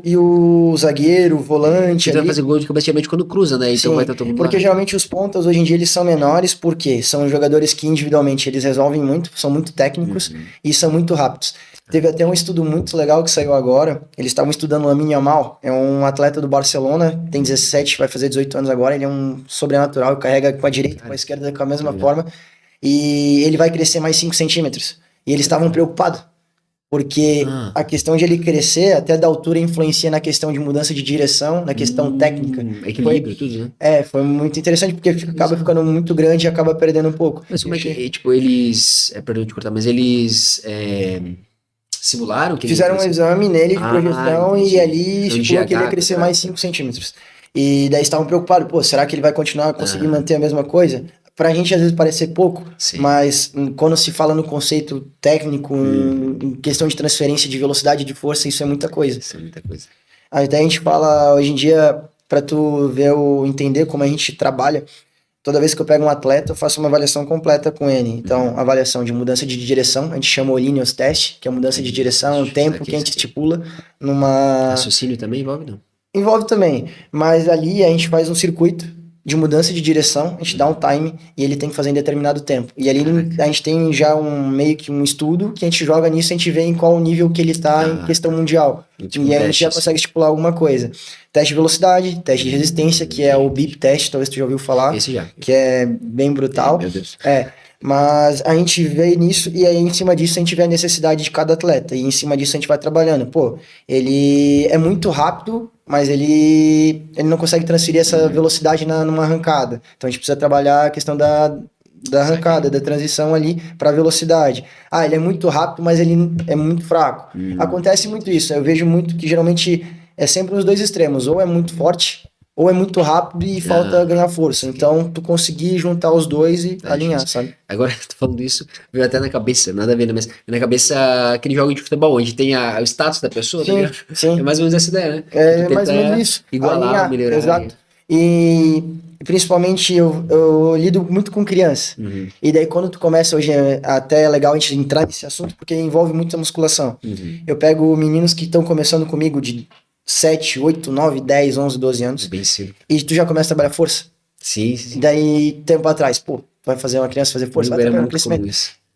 e o zagueiro, o volante Porque tu vai fazer ali. gol de cabeça geralmente quando cruza, né? Então vai Sim, estar todo mundo porque lá. geralmente os pontas hoje em dia eles são menores, porque são jogadores que individualmente eles resolvem muito, são muito técnicos Uhum. e são muito rápidos. Teve até um estudo muito legal que saiu agora, eles estavam estudando o Lamine Yamal, é um atleta do Barcelona, tem 17, vai fazer 18 anos agora, ele é um sobrenatural, carrega com a direita, com a Cara, esquerda com a tô mesma ligado. forma, e ele vai crescer mais 5 centímetros. E eles estavam Cara. preocupados, porque Ah. a questão de ele crescer, até da altura, influencia na questão de mudança de direção, na questão técnica. Foi Equilíbrio, tudo, né? foi muito interessante, porque acaba Bizarro. ficando muito grande e acaba perdendo um pouco. Mas Eu como é que, achei. tipo, eles. Perdão de cortar, mas eles simularam que ele ia Fizeram um crescer? exame nele de Ah, projeção e entendi. ali Então, estipulou que ele ia GH, crescer mais quadrado. 5 centímetros. E daí estavam preocupados, pô, será que ele vai continuar a conseguir Aham, manter a mesma coisa? Pra gente às vezes parece ser pouco, sim. mas quando se fala no conceito técnico, Uhum. em questão de transferência de velocidade e de força, isso é muita coisa. Isso é muita coisa. Até a gente fala hoje em dia, pra tu ver entender como a gente trabalha. Toda vez que eu pego um atleta, eu faço uma avaliação completa com ele. Então, Uhum. avaliação de mudança de direção, a gente chama o Linus Test, que é mudança de direção, o tempo que Saquei, a gente saquei. estipula numa. Raciocínio também envolve, não? Envolve também, mas ali a gente faz um circuito de mudança de direção, a gente dá um time e ele tem que fazer em determinado tempo. E ali a gente tem já meio que um estudo que a gente joga nisso, a gente vê em qual nível que ele está em questão mundial. Tipo E aí a gente já consegue estipular alguma coisa. Teste de velocidade, teste de resistência, que é o BIP test, talvez tu já ouviu falar. Esse já. Que é bem brutal. Meu Deus. Mas a gente vê nisso e aí em cima disso a gente vê a necessidade de cada atleta e em cima disso a gente vai trabalhando. Pô, ele é muito rápido, mas ele não consegue transferir essa velocidade numa arrancada. Então a gente precisa trabalhar a questão da arrancada, da transição ali para velocidade. Ah, ele é muito rápido, mas ele é muito fraco. Acontece muito isso. Eu vejo muito que geralmente é sempre nos dois extremos. Ou é muito forte, ou é muito rápido e falta ganhar força. Então, tu conseguir juntar os dois e alinhar, sabe? Agora, tô falando isso, veio até na cabeça, nada a ver, né? Mas na cabeça aquele jogo de futebol, onde tem o status da pessoa, tá Sim, ligado? sim. É mais ou menos essa ideia, né? É Tu mais ou tenta menos isso. igualar, Alinhar, melhorar. exato. E principalmente eu lido muito com criança. E daí quando tu começa hoje, até é legal a gente entrar nesse assunto, porque envolve muita musculação. Eu pego meninos que estão começando comigo de 7, 8, 9, 10, 11, 12 anos. Bem cedo. E tu já começa a trabalhar força. Sim. E daí, tempo atrás, pô, tu vai fazer uma criança fazer força, vai trabalhar no crescimento.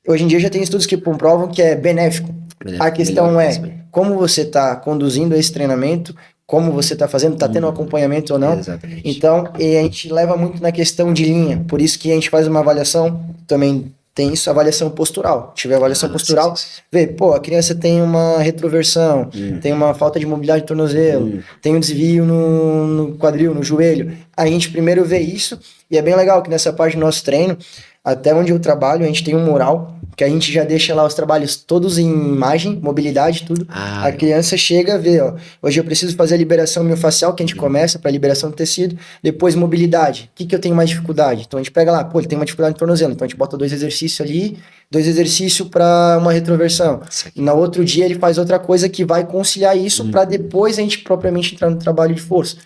Hoje em dia já tem estudos que comprovam que é benéfico. A questão é como você está conduzindo esse treinamento, como você está fazendo, está tendo acompanhamento ou não. Exatamente. Então, a gente leva muito na questão de linha. Por isso que a gente faz uma avaliação, também tem isso, avaliação postural. Se tiver avaliação postural, vê, pô, a criança tem uma retroversão, tem uma falta de mobilidade de tornozelo, tem um desvio no quadril, no joelho. A gente primeiro vê isso, e é bem legal que nessa parte do nosso treino, até onde eu trabalho, a gente tem um mural, que a gente já deixa lá os trabalhos todos em imagem, mobilidade, tudo. A criança chega, vê, ó, hoje eu preciso fazer a liberação miofascial, que a gente começa para liberação do tecido, depois mobilidade. O que eu tenho mais dificuldade? Então a gente pega lá, pô, ele tem uma dificuldade no tornozelo, então a gente bota 2 exercícios ali, 2 exercícios para uma retroversão. E no outro dia ele faz outra coisa que vai conciliar isso para depois a gente propriamente entrar no trabalho de força.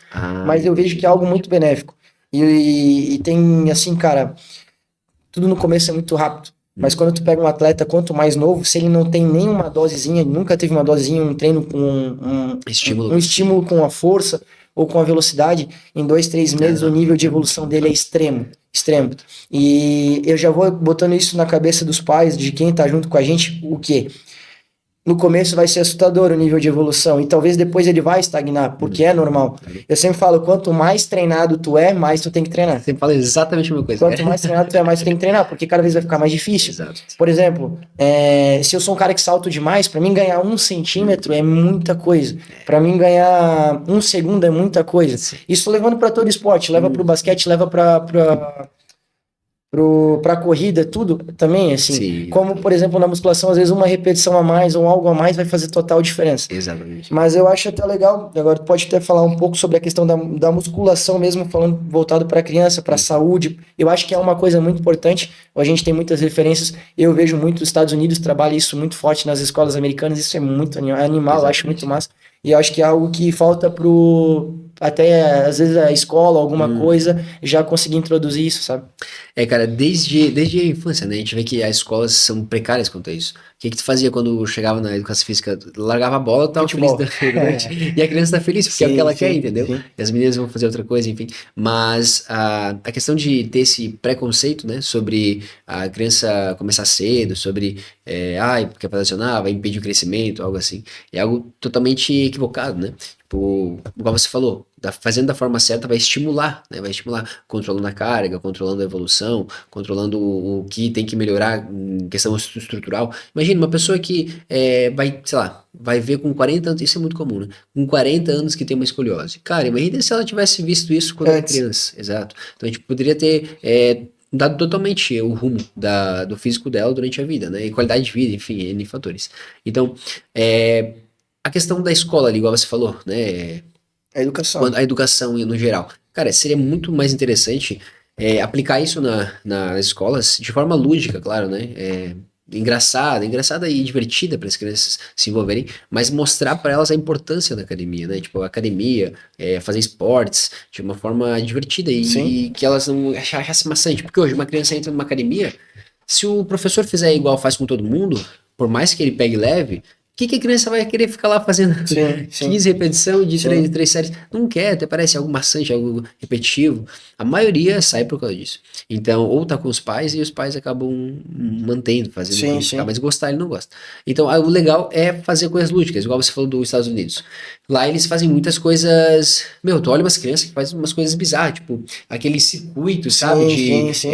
Mas eu vejo que é algo muito benéfico. E tem, assim, cara, tudo no começo é muito rápido. Mas quando tu pega um atleta, quanto mais novo, se ele não tem nenhuma dosezinha, nunca teve uma dosezinha, um treino com um estímulo com a força ou com a velocidade, em 2, 3 meses o nível de evolução dele é extremo. E eu já vou botando isso na cabeça dos pais, de quem tá junto com a gente, o quê? No começo vai ser assustador o nível de evolução e talvez depois ele vai estagnar, porque é normal. Eu sempre falo, quanto mais treinado tu é, mais tu tem que treinar. Você fala exatamente a mesma coisa. Quanto mais treinado tu é, mais tu tem que treinar, porque cada vez vai ficar mais difícil. Exato. Por exemplo, se eu sou um cara que salto demais, pra mim ganhar 1 centímetro é muita coisa. Pra mim ganhar 1 segundo é muita coisa. Isso levando pra todo esporte, leva pro basquete, leva pra corrida, tudo também, assim. Sim. Como, por exemplo, na musculação, às vezes uma repetição a mais ou algo a mais vai fazer total diferença. Exatamente. Mas eu acho até legal, agora tu pode até falar um pouco sobre a questão da musculação mesmo, falando voltado para criança, para saúde. Eu acho que é uma coisa muito importante. A gente tem muitas referências. Eu vejo muito os Estados Unidos trabalha isso muito forte nas escolas americanas. Isso é muito animal, eu acho muito massa. E eu acho que é algo que falta até às vezes a escola, alguma coisa, já conseguir introduzir isso, sabe? Cara, desde a infância, né? A gente vê que as escolas são precárias quanto a isso. O que tu fazia quando chegava na educação física? Largava a bola, tava feliz durante. E a criança tá feliz, porque é o que ela quer, entendeu? Sim. E as meninas vão fazer outra coisa, enfim. Mas a questão de ter esse preconceito, né? Sobre a criança começar cedo, sobre porque vai lesionar, vai impedir o crescimento, algo assim. É algo totalmente equivocado, né? Tipo, igual você falou, fazendo da forma certa vai estimular, né? Vai estimular, controlando a carga, controlando a evolução, controlando o que tem que melhorar em questão estrutural. Imagina uma pessoa que vai ver com 40 anos, isso é muito comum, né? Com 40 anos que tem uma escoliose. Cara, imagina se ela tivesse visto isso quando era criança. Exato. Então a gente poderia ter mudado totalmente o rumo do físico dela durante a vida, né? E qualidade de vida, enfim, N fatores. Então, a questão da escola ali, igual você falou, né? A educação. A educação no geral. Cara, seria muito mais interessante aplicar isso nas escolas de forma lúdica, claro, né? Engraçada e divertida para as crianças se envolverem, mas mostrar para elas a importância da academia, né? Tipo, a academia, fazer esportes de uma forma divertida e que elas não achassem maçante. Porque hoje uma criança entra numa academia, se o professor fizer igual faz com todo mundo, por mais que ele pegue leve, que a criança vai querer ficar lá fazendo Sim, sim. 15 repetições de Sim. três séries? Não quer, até parece algo maçante, algo repetitivo. A maioria sai por causa disso. Então, ou tá com os pais e os pais acabam mantendo, fazendo o Sim, filho ficar, sim. mas gostar ele não gosta. Então, o legal é fazer coisas lúdicas, igual você falou dos Estados Unidos. Lá eles fazem muitas coisas. Meu, tu olha umas crianças que fazem umas coisas bizarras, tipo, aquele circuito, sabe? Sim, sim, sim.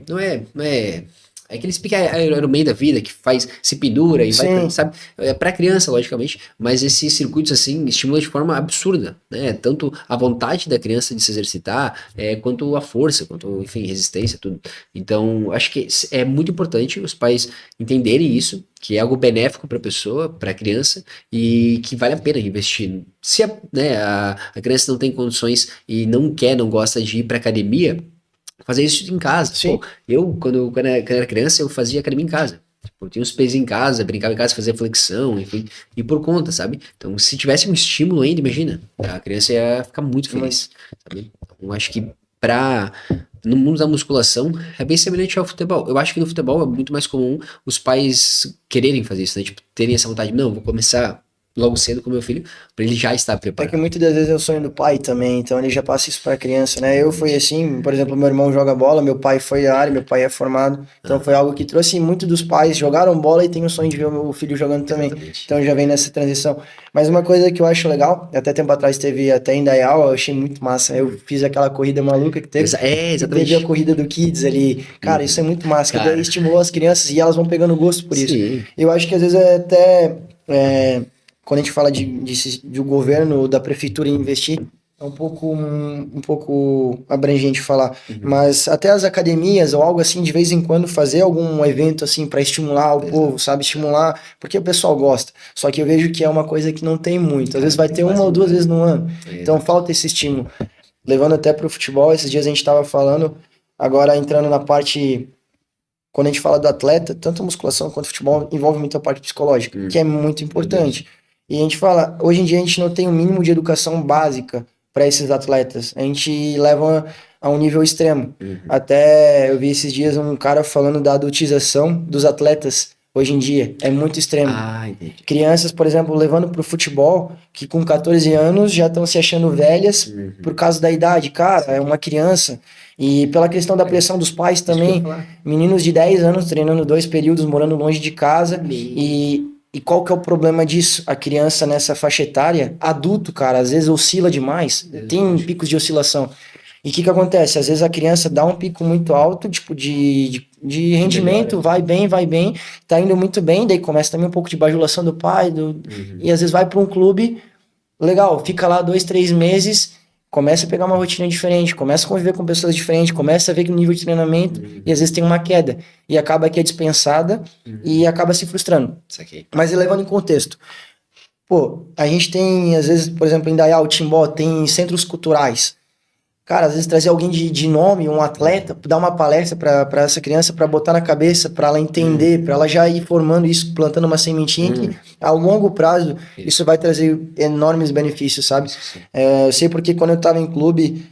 Não é aqueles pique Iron Man da vida que faz, se pendura e vai, Sim. sabe? É pra criança, logicamente, mas esses circuitos assim estimulam de forma absurda, né? Tanto a vontade da criança de se exercitar, quanto a força, quanto, enfim, resistência, tudo. Então, acho que é muito importante os pais entenderem isso, que é algo benéfico para a pessoa, para a criança, e que vale a pena investir. Se a criança não tem condições e não gosta de ir para academia, fazer isso em casa. Pô, Sim. quando era criança, eu fazia academia em casa. Tipo, eu tinha uns pesos em casa, brincava em casa, fazia flexão, enfim, e por conta, sabe? Então, se tivesse um estímulo ainda, imagina, a criança ia ficar muito Muito. feliz, sabe? Então, acho que pra, no mundo da musculação, é bem semelhante ao futebol. Eu acho que no futebol é muito mais comum os pais quererem fazer isso, né? Tipo, terem essa vontade, não, vou começar logo cedo com meu filho, para ele já estar É que preparado. muitas das vezes é o sonho do pai também, então ele já passa isso pra criança, né? Eu fui assim, por exemplo, meu irmão joga bola, meu pai foi da área, meu pai é formado, então foi Aham, algo que trouxe muito dos pais, jogaram bola e tem o sonho de ver o meu filho jogando também. exatamente. Então já vem nessa transição. Mas uma coisa que eu acho legal, até tempo atrás teve até em Dayal, eu achei muito massa. Eu fiz aquela corrida maluca que teve, e teve a Exatamente. corrida do Kids ali. Cara, isso é Uhum. muito massa, que daí Cara, estimulou as crianças e elas vão pegando gosto por isso. sim. Eu acho que às vezes é até. Quando a gente fala de o governo, da prefeitura investir, é um pouco abrangente falar, Uhum. mas até as academias ou algo assim, de vez em quando fazer algum evento assim para estimular o povo, Exato. sabe? Estimular, porque o pessoal gosta. Só que eu vejo que é uma coisa que não tem muito. Às Cara, vezes não vai tem ter uma quase ou duas vezes nada. no ano. Então Exato. falta esse estímulo. Levando até para o futebol, esses dias a gente estava falando, agora entrando na parte quando a gente fala do atleta, tanto a musculação quanto o futebol envolve muito a parte psicológica, que é muito Verdade. importante. E a gente fala, hoje em dia a gente não tem o mínimo de educação básica para esses atletas. A gente leva a um nível extremo. Uhum. Até eu vi esses dias um cara falando da adultização dos atletas hoje em dia. É muito extremo. Ah, entendi. Crianças, por exemplo, levando para o futebol, que com 14 anos já estão se achando velhas por Uhum. causa da idade. Cara, é Saquei. uma criança. E pela questão da É, pressão dos pais isso que eu ia também, falar. meninos de 10 anos treinando 2 períodos, morando longe de casa. Me... E qual que é o problema disso? A criança nessa faixa etária, adulto, cara, às vezes oscila demais, tem Lógico. picos de oscilação. E o que que acontece? Às vezes a criança dá um pico muito alto, tipo, de De melhora. rendimento, vai bem, tá indo muito bem, daí começa também um pouco de bajulação do pai, Uhum. e às vezes vai para um clube, legal, fica lá 2, 3 meses, começa a pegar uma rotina diferente, começa a conviver com pessoas diferentes, começa a ver que o nível de treinamento, e às Uhum. vezes tem uma queda, e acaba que é dispensada, e Uhum. acaba se frustrando. Saquei. Mas levando em contexto, pô, a gente tem, às vezes, por exemplo, em Dayal, Timbó, tem centros culturais. Cara, às vezes trazer alguém de nome, um atleta, dar uma palestra para essa criança, para botar na cabeça, para ela Uhum. entender, para ela já ir formando isso, plantando uma sementinha que, Uhum. a longo prazo, isso Isso. vai trazer enormes benefícios, sabe? Isso sim. Eu sei porque quando eu estava em clube,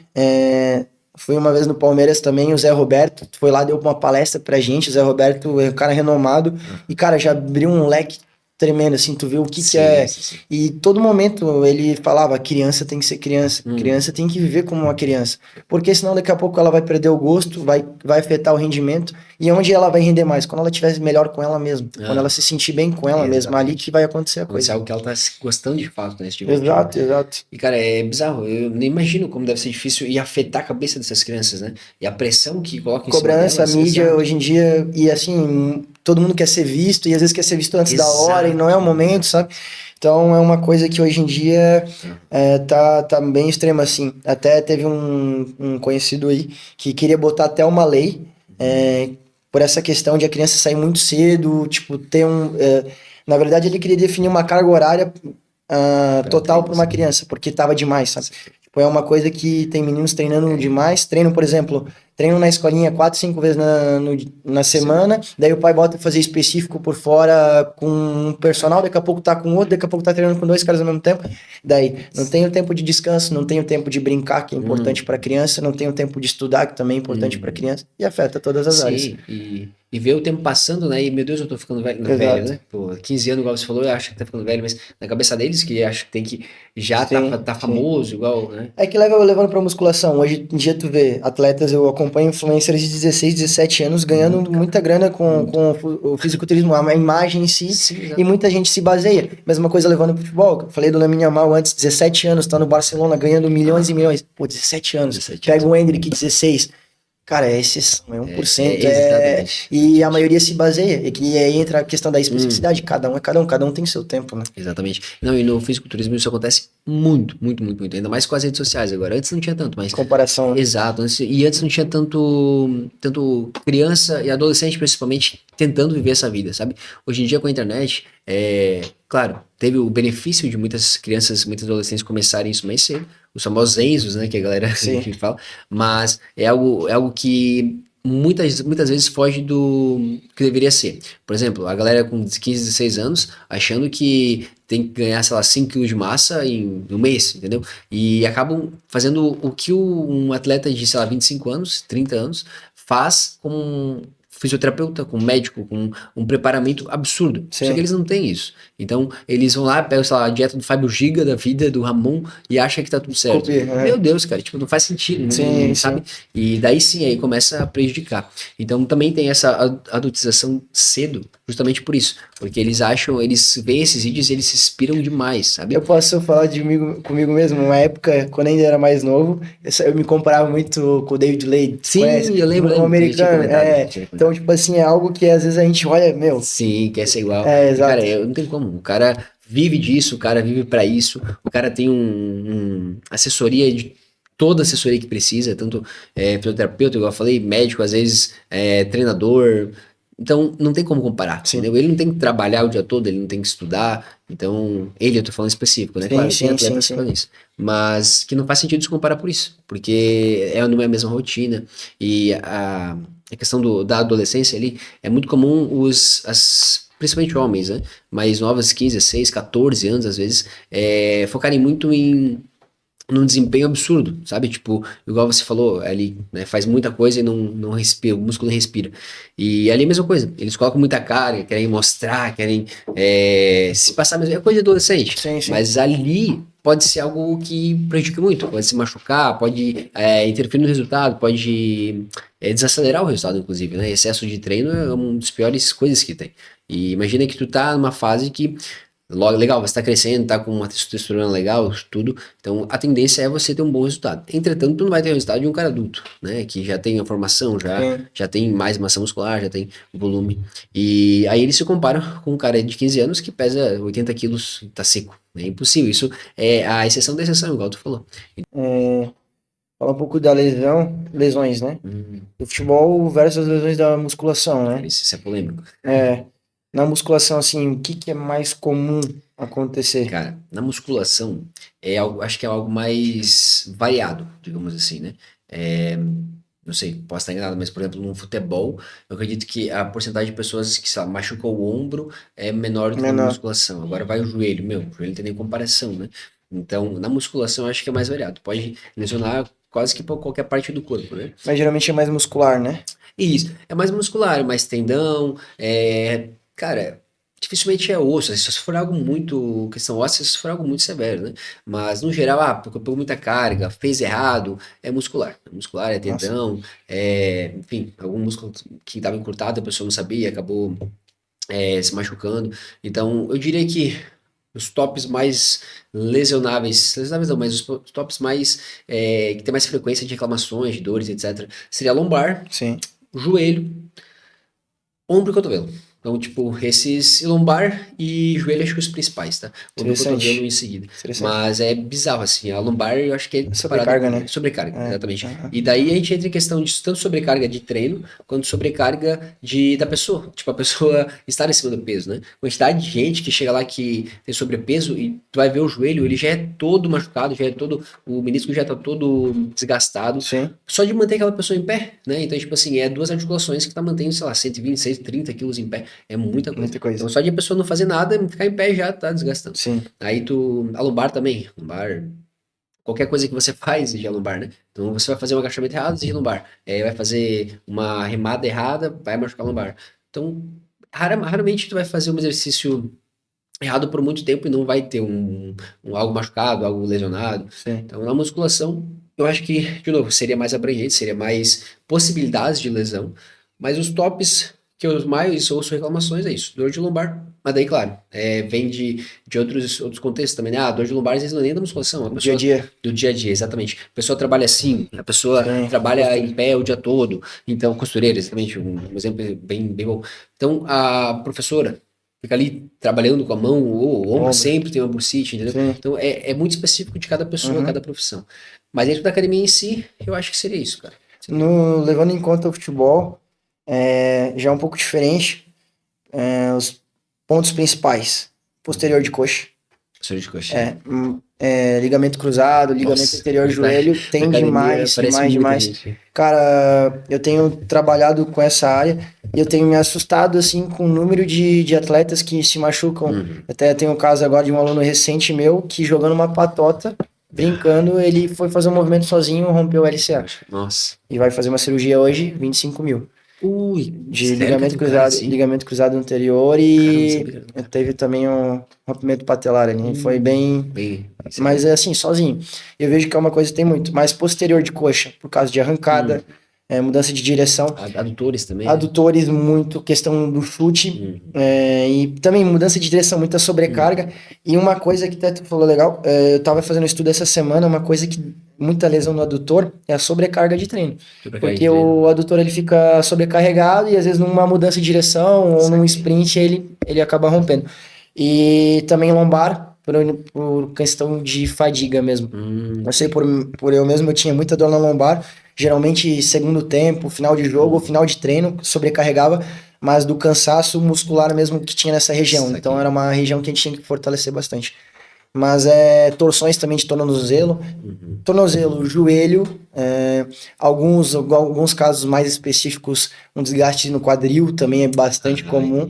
fui uma vez no Palmeiras também, o Zé Roberto foi lá, deu uma palestra pra gente, o Zé Roberto é um cara renomado, e Uhum. cara, já abriu um leque tremendo, assim, tu vê o que Sim, é. sim, sim. E todo momento ele falava, criança tem que ser criança, Uhum. criança tem que viver como uma criança, porque senão daqui a pouco ela vai perder o gosto, vai afetar o rendimento, e onde ela vai render mais? Quando ela estiver melhor com ela mesma, quando ela Aham. se sentir bem com ela mesma, ali que Exatamente. vai acontecer a Quando isso coisa. é algo que ela tá gostando de fato, né? Se divertindo. Exato, exato. E, cara, é bizarro. Eu nem imagino como deve ser difícil e afetar a cabeça dessas crianças, né? E a pressão que coloca em cima Cobrança, delas. mídia Exato. hoje em dia, e assim, todo mundo quer ser visto, e às vezes quer ser visto antes da hora, e não é o Exato. momento, sabe? Então é uma coisa que hoje em dia Aham. tá bem extrema, assim. Até teve um conhecido aí que queria botar até uma lei é, por essa questão de a criança sair muito cedo, tipo, ter na verdade, ele queria definir uma carga horária Pra total treino, para uma assim. criança, porque tava demais, sabe? Tipo, é uma coisa que tem meninos treinando É. demais, treinam, por exemplo, treinam na escolinha 4, 5 vezes na semana, daí o pai bota fazer específico por fora com um personal, daqui a pouco tá com outro, daqui a pouco tá treinando com 2 caras ao mesmo tempo. Daí não tem o tempo de descanso, não tem o tempo de brincar, que é importante para criança, não tem o tempo de estudar, que também é importante para criança, e afeta todas as áreas. Sim, e ver o tempo passando, né? E meu Deus, eu tô ficando velho, né? Pô, 15 anos, igual você falou, eu acho que tá ficando velho, mas na cabeça deles, que acho que tem que já tá famoso, igual, né? É que levando pra musculação. Hoje em dia tu vê atletas, eu acompanho influencers de 16, 17 anos ganhando muita grana com o fisiculturismo, a imagem em si, Sim, e muita gente se baseia. Mesma coisa levando pro futebol. Eu falei do Lamine Yamal antes, 17 anos, tá no Barcelona ganhando milhões e milhões. Pô, 17 anos. 17 Pega o Endrick, 16. Cara, é exceção, é 1%. Exatamente. E a maioria se baseia. E que aí entra a questão da especificidade. Cada um é cada um tem seu tempo, né? Exatamente. Não, e no fisiculturismo isso acontece muito, muito, muito, muito. Ainda mais com as redes sociais agora. Antes não tinha tanto, mas. Comparação. Exato. E antes não tinha tanto criança e adolescente, principalmente, tentando viver essa vida, sabe? Hoje em dia, com a internet, claro, teve o benefício de muitas crianças, muitos adolescentes começarem isso mais cedo. Os famosos Enzos, né? Que a galera enfim, fala. Mas é algo que muitas vezes foge do que deveria ser. Por exemplo, a galera com 15, 16 anos achando que tem que ganhar, sei lá, 5 quilos de massa em um mês, entendeu? E acabam fazendo o que um atleta de, sei lá, 25 anos, 30 anos, faz com um fisioterapeuta, com um médico, com um preparamento absurdo. Sim. Só que eles não têm isso. Então, eles vão lá, pegam, sei lá, a dieta do Fábio Giga da vida, do Ramon, e acham que tá tudo certo. Meu Deus, cara, tipo, não faz sentido, Sim, sabe? E daí sim, aí começa a prejudicar. Então, também tem essa adultização cedo, justamente por isso. Porque eles veem esses vídeos e eles se inspiram demais, sabe? Eu posso falar comigo mesmo, uma época, quando ainda era mais novo, eu me comparava muito com o David Lade. Sim, conhece? eu lembro. O americano. Então, tipo assim, é algo que às vezes a gente olha, meu. Sim, quer ser igual. Exato. E, cara, não tem como. O cara vive disso, o cara vive pra isso, o cara tem assessoria de toda assessoria que precisa, tanto fisioterapeuta, igual eu falei, médico, às vezes treinador. Então, não tem como comparar, entendeu? Ele não tem que trabalhar o dia todo, ele não tem que estudar. Então, eu tô falando específico, né? Claro, tem atletas que fazem isso. Mas que não faz sentido se comparar por isso. Porque não é a mesma rotina. E a questão da adolescência ali, é muito comum principalmente homens, né? Mais novas, 15, 16, 14 anos, às vezes, focarem muito num desempenho absurdo, sabe? Tipo, igual você falou, ali, né, faz muita coisa e não respira, o músculo não respira. E ali é a mesma coisa, eles colocam muita carga, querem mostrar, querem se passar mesmo, é coisa de adolescente. Sim. Mas ali pode ser algo que prejudica muito, pode se machucar, pode interferir no resultado, pode desacelerar o resultado, inclusive, né? Excesso de treino é uma das piores coisas que tem. E imagina que tu tá numa fase que logo, legal, você está crescendo, tá com uma testosterona legal, tudo. Então, a tendência é você ter um bom resultado. Entretanto, tu não vai ter o resultado de um cara adulto, né? Que já tem a formação, já tem mais massa muscular, já tem volume. E aí ele se compara com um cara de 15 anos que pesa 80 quilos e tá seco. É impossível. Isso é a exceção da exceção, igual tu falou. Fala um pouco da lesões, né? Do futebol versus as lesões da musculação, né? Isso é polêmico. Na musculação, assim, o que é mais comum acontecer? Cara, na musculação acho que é algo mais variado, digamos assim, né? Não sei, posso estar enganado, mas por exemplo, no futebol, eu acredito que a porcentagem de pessoas que, sei lá, machucou o ombro é menor do que na musculação. Agora vai o joelho, o joelho não tem nem comparação, né? Então, na musculação, eu acho que é mais variado. Pode lesionar quase que por qualquer parte do corpo, né? Mas geralmente é mais muscular, né? Isso, é mais muscular, é mais tendão, cara, dificilmente é osso, se for algo muito, questão óssea, se for algo muito severo, né? Mas no geral, porque pegou muita carga, fez errado, é muscular, é tendão, enfim, algum músculo que estava encurtado, a pessoa não sabia, acabou se machucando. Então, eu diria que os tops mais lesionáveis não, mas os tops mais, que tem mais frequência de reclamações, de dores, etc., seria a lombar, Sim. joelho, ombro e cotovelo. Então, tipo, esses lombar e joelho acho que os principais, tá? Vou ver o cotovelo em seguida. Interessante. Mas é bizarro, assim, a lombar eu acho que é disparado. Sobrecarga, né? Sobrecarga, exatamente. Aham. E daí a gente entra em questão de tanto sobrecarga de treino, quanto sobrecarga da pessoa. Tipo, a pessoa estar em cima do peso, né? Quantidade de gente que chega lá que tem sobrepeso e tu vai ver o joelho, ele já é todo machucado, já é todo, o menisco já tá todo desgastado, Sim. só de manter aquela pessoa em pé, né? Então, tipo assim, é duas articulações que tá mantendo, sei lá, 120, 130 quilos em pé. É muita coisa. Muita coisa. Então, só de a pessoa não fazer nada, ficar em pé já tá desgastando. Sim. Aí a lombar também, lombar, qualquer coisa que você faz exige a lombar, né? Então, você vai fazer um agachamento errado, exige lombar. Vai fazer uma remada errada, vai machucar a lombar. Então, raramente tu vai fazer um exercício errado por muito tempo e não vai ter algo machucado, algo lesionado. Sim. Então, na musculação, eu acho que, de novo, seria mais abrangente, seria mais possibilidades de lesão. Mas os tops que eu mais ouço reclamações é isso, dor de lombar. Mas daí, claro, vem de outros contextos também, né? Ah, dor de lombar às vezes não é nem da musculação, a Dia a pessoa dia. do dia a dia, exatamente. A pessoa trabalha assim, a pessoa Sim. trabalha em pé o dia todo. Então, costureira, exatamente, um exemplo bem bom. Então, a professora fica ali trabalhando com a mão, ou o ombro Ombro. sempre tem uma bursite, entendeu? Sim. Então é muito específico de cada pessoa, Uhum. cada profissão. Mas dentro da academia em si, eu acho que seria isso, cara. Levando em conta o futebol, já é um pouco diferente. Os pontos principais. Posterior de coxa. Professor de coxa. Ligamento cruzado, ligamento Nossa, anterior na joelho, tem academia demais, parece demais, muita demais. gente. Cara, eu tenho trabalhado com essa área e eu tenho me assustado, assim, com o número de atletas que se machucam. Uhum. Até tem um caso agora de um aluno recente meu que jogando uma patota, brincando, ele foi fazer um movimento sozinho e rompeu o LCA. Nossa. E vai fazer uma cirurgia hoje, 25 mil. Ui, De sério que tem um cara assim? ligamento cruzado anterior Cara, eu não e sabia. Cara. teve também um rompimento patelar ali. Foi bem. Bem, Mas é assim, sozinho. Eu vejo que é uma coisa que tem muito. Mas posterior de coxa, por causa de arrancada, mudança de direção. Adutores também, né? Adutores, muito questão do chute. E também mudança de direção, muita sobrecarga. E uma coisa que até tu falou legal, eu tava fazendo um estudo essa semana, uma coisa que muita lesão no adutor é a sobrecarga de treino. Porque o adutor ele fica sobrecarregado e às vezes numa mudança de direção ou num sprint ele acaba rompendo. E também lombar, por questão de fadiga mesmo. Eu sei por eu mesmo, eu tinha muita dor na lombar, geralmente segundo tempo, final de jogo, final de treino, sobrecarregava, mas do cansaço muscular mesmo que tinha nessa região. Saquei. Então era uma região que a gente tinha que fortalecer bastante. Mas torções também de tornozelo, joelho, alguns casos mais específicos, um desgaste no quadril também é bastante comum.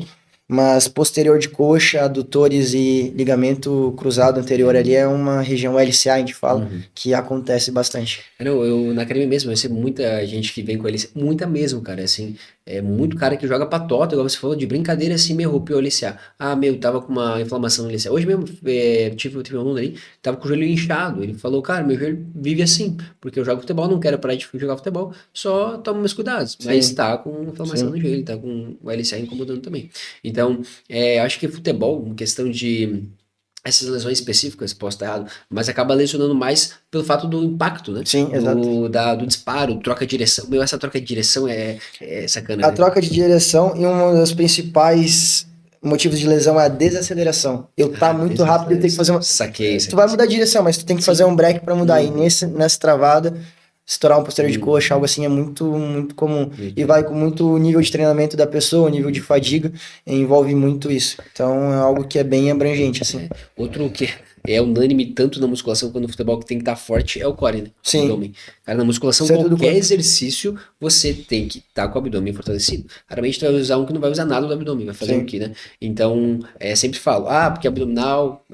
Mas posterior de coxa, adutores e ligamento cruzado anterior ali é uma região LCA, a gente fala, que acontece bastante. Não, eu na academia mesmo, eu recebo muita gente que vem com LCA, muita mesmo, cara, assim, muito cara que joga patota, igual você falou, de brincadeira, assim, me rompeu o LCA. Ah, meu, tava com uma inflamação no LCA. Hoje mesmo, tive um aluno ali, tava com o joelho inchado, ele falou, cara, meu joelho vive assim, porque eu jogo futebol, não quero parar de jogar futebol, só tomo meus cuidados, mas tá com inflamação no joelho, tá com o LCA incomodando também. Então, acho que futebol, em questão de essas lesões específicas, posso estar errado, mas acaba lesionando mais pelo fato do impacto, né? Sim, exato. Do disparo, troca de direção. Meu, essa troca de direção é sacana, A né? troca de direção e um dos principais motivos de lesão é a desaceleração. Eu tá muito rápido, eu tenho que fazer uma... Saquei. Tu vai mudar a direção, mas tu tem que fazer um break para mudar. E nessa travada, estourar um posterior de coxa, algo assim é muito, muito comum. E vai com muito nível de treinamento da pessoa, nível de fadiga, envolve muito isso. Então é algo que é bem abrangente, assim. Outro que é unânime tanto na musculação quanto no futebol que tem que estar forte é o core, né? Sim. O abdômen. Cara, na musculação, Centro do qualquer corpo. exercício, você tem que estar com o abdômen fortalecido. Raramente tu vai usar um que não vai usar nada do abdômen, vai fazer Sim. o quê, né? Então, sempre falo, porque abdominal,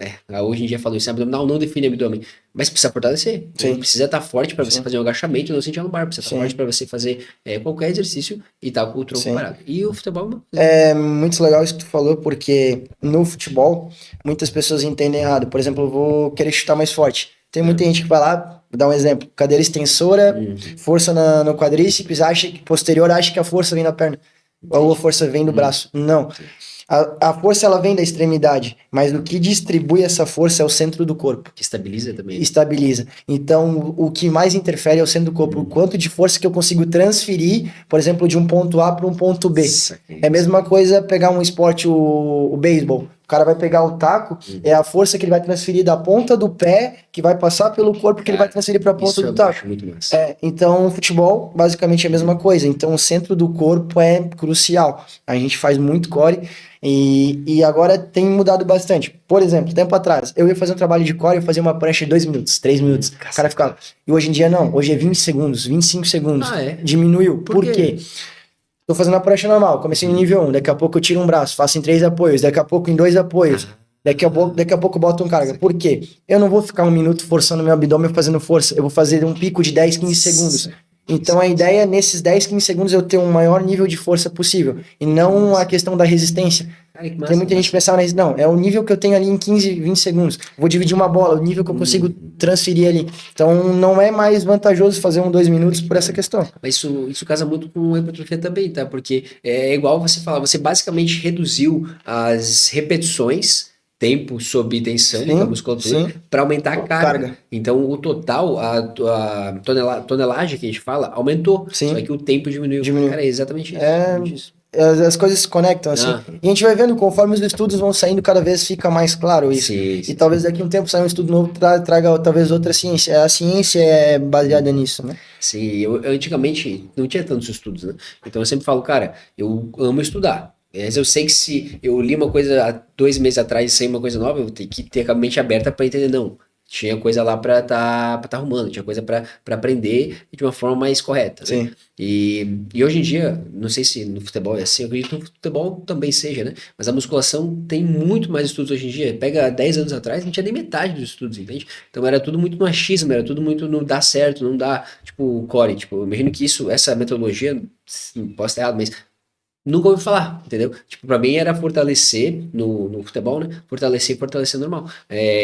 hoje em dia falo isso, abdominal não define abdômen, mas precisa fortalecer. Sim. Precisa estar forte para você Sim. fazer um agachamento e não sentir a lombar, precisa estar Sim. forte para você fazer qualquer exercício e estar com o tronco Sim. parado. E o futebol, É muito legal isso que tu falou, porque no futebol, muitas pessoas entendem errado. Por exemplo, eu vou querer chutar mais forte. Tem muita gente que vai lá, vou dar um exemplo, cadeira extensora, força no quadríceps, posterior acha que a força vem da perna, ou a força vem do braço. Não. A força ela vem da extremidade, mas o que distribui essa força é o centro do corpo. Que estabiliza também. Estabiliza. Então, o que mais interfere é o centro do corpo. O quanto de força que eu consigo transferir, por exemplo, de um ponto A para um ponto B. É a mesma coisa pegar um esporte, o beisebol. O cara vai pegar o taco, é a força que ele vai transferir da ponta do pé, que vai passar pelo corpo, que ele vai transferir para a ponta do taco. Muito massa. Então, o futebol, basicamente, é a mesma coisa. Então, o centro do corpo é crucial. A gente faz muito core e agora tem mudado bastante. Por exemplo, tempo atrás, eu ia fazer um trabalho de core, eu fazia uma prancha de 2 minutos, 3 minutos. O cara ficava... E hoje em dia, não. Hoje é 20 segundos, 25 segundos. Diminuiu. Por quê? Tô fazendo a prancha normal, comecei no nível 1, daqui a pouco eu tiro um braço, faço em 3 apoios, daqui a pouco em 2 apoios, daqui a pouco eu boto um carga. Por quê? Eu não vou ficar 1 minuto forçando meu abdômen fazendo força, eu vou fazer um pico de 10, 15 segundos. Então a ideia é nesses 10, 15 segundos eu ter um maior nível de força possível, e não a questão da resistência. Tem muita gente pensando nisso, não, é o nível que eu tenho ali em 15, 20 segundos, vou dividir uma bola, o nível que eu consigo transferir ali. Então não é mais vantajoso fazer 2 minutos por essa questão. Mas isso casa muito com a hipertrofia também, tá? Porque é igual você falar, você basicamente reduziu as repetições, tempo sob tensão da musculatura, para aumentar a carga. Então o total, a tonelagem que a gente fala, aumentou, só que o tempo diminuiu. Cara, é exatamente isso. As coisas se conectam, assim. E a gente vai vendo, conforme os estudos vão saindo, cada vez fica mais claro isso. E talvez daqui a um tempo saia um estudo novo que traga talvez outra ciência. A ciência é baseada nisso, né? Sim, eu antigamente não tinha tantos estudos, né? Então eu sempre falo, cara, eu amo estudar. Mas eu sei que se eu li uma coisa há 2 meses atrás e sair uma coisa nova, eu tenho que ter a mente aberta para entender, não. Tinha coisa lá para tá arrumando, tinha coisa para aprender de uma forma mais correta. Sim. Né? E hoje em dia, não sei se no futebol é assim, eu acredito que no futebol também seja, né? Mas a musculação tem muito mais estudos hoje em dia. Pega 10 anos atrás, não tinha nem metade dos estudos, entende? Então era tudo muito no achismo, era tudo muito não dá certo, não dá, tipo, core. Tipo, eu imagino que essa metodologia, posso estar errado, mas nunca ouvi falar, entendeu? Tipo, pra mim era fortalecer no futebol, né? Fortalecer e fortalecer normal.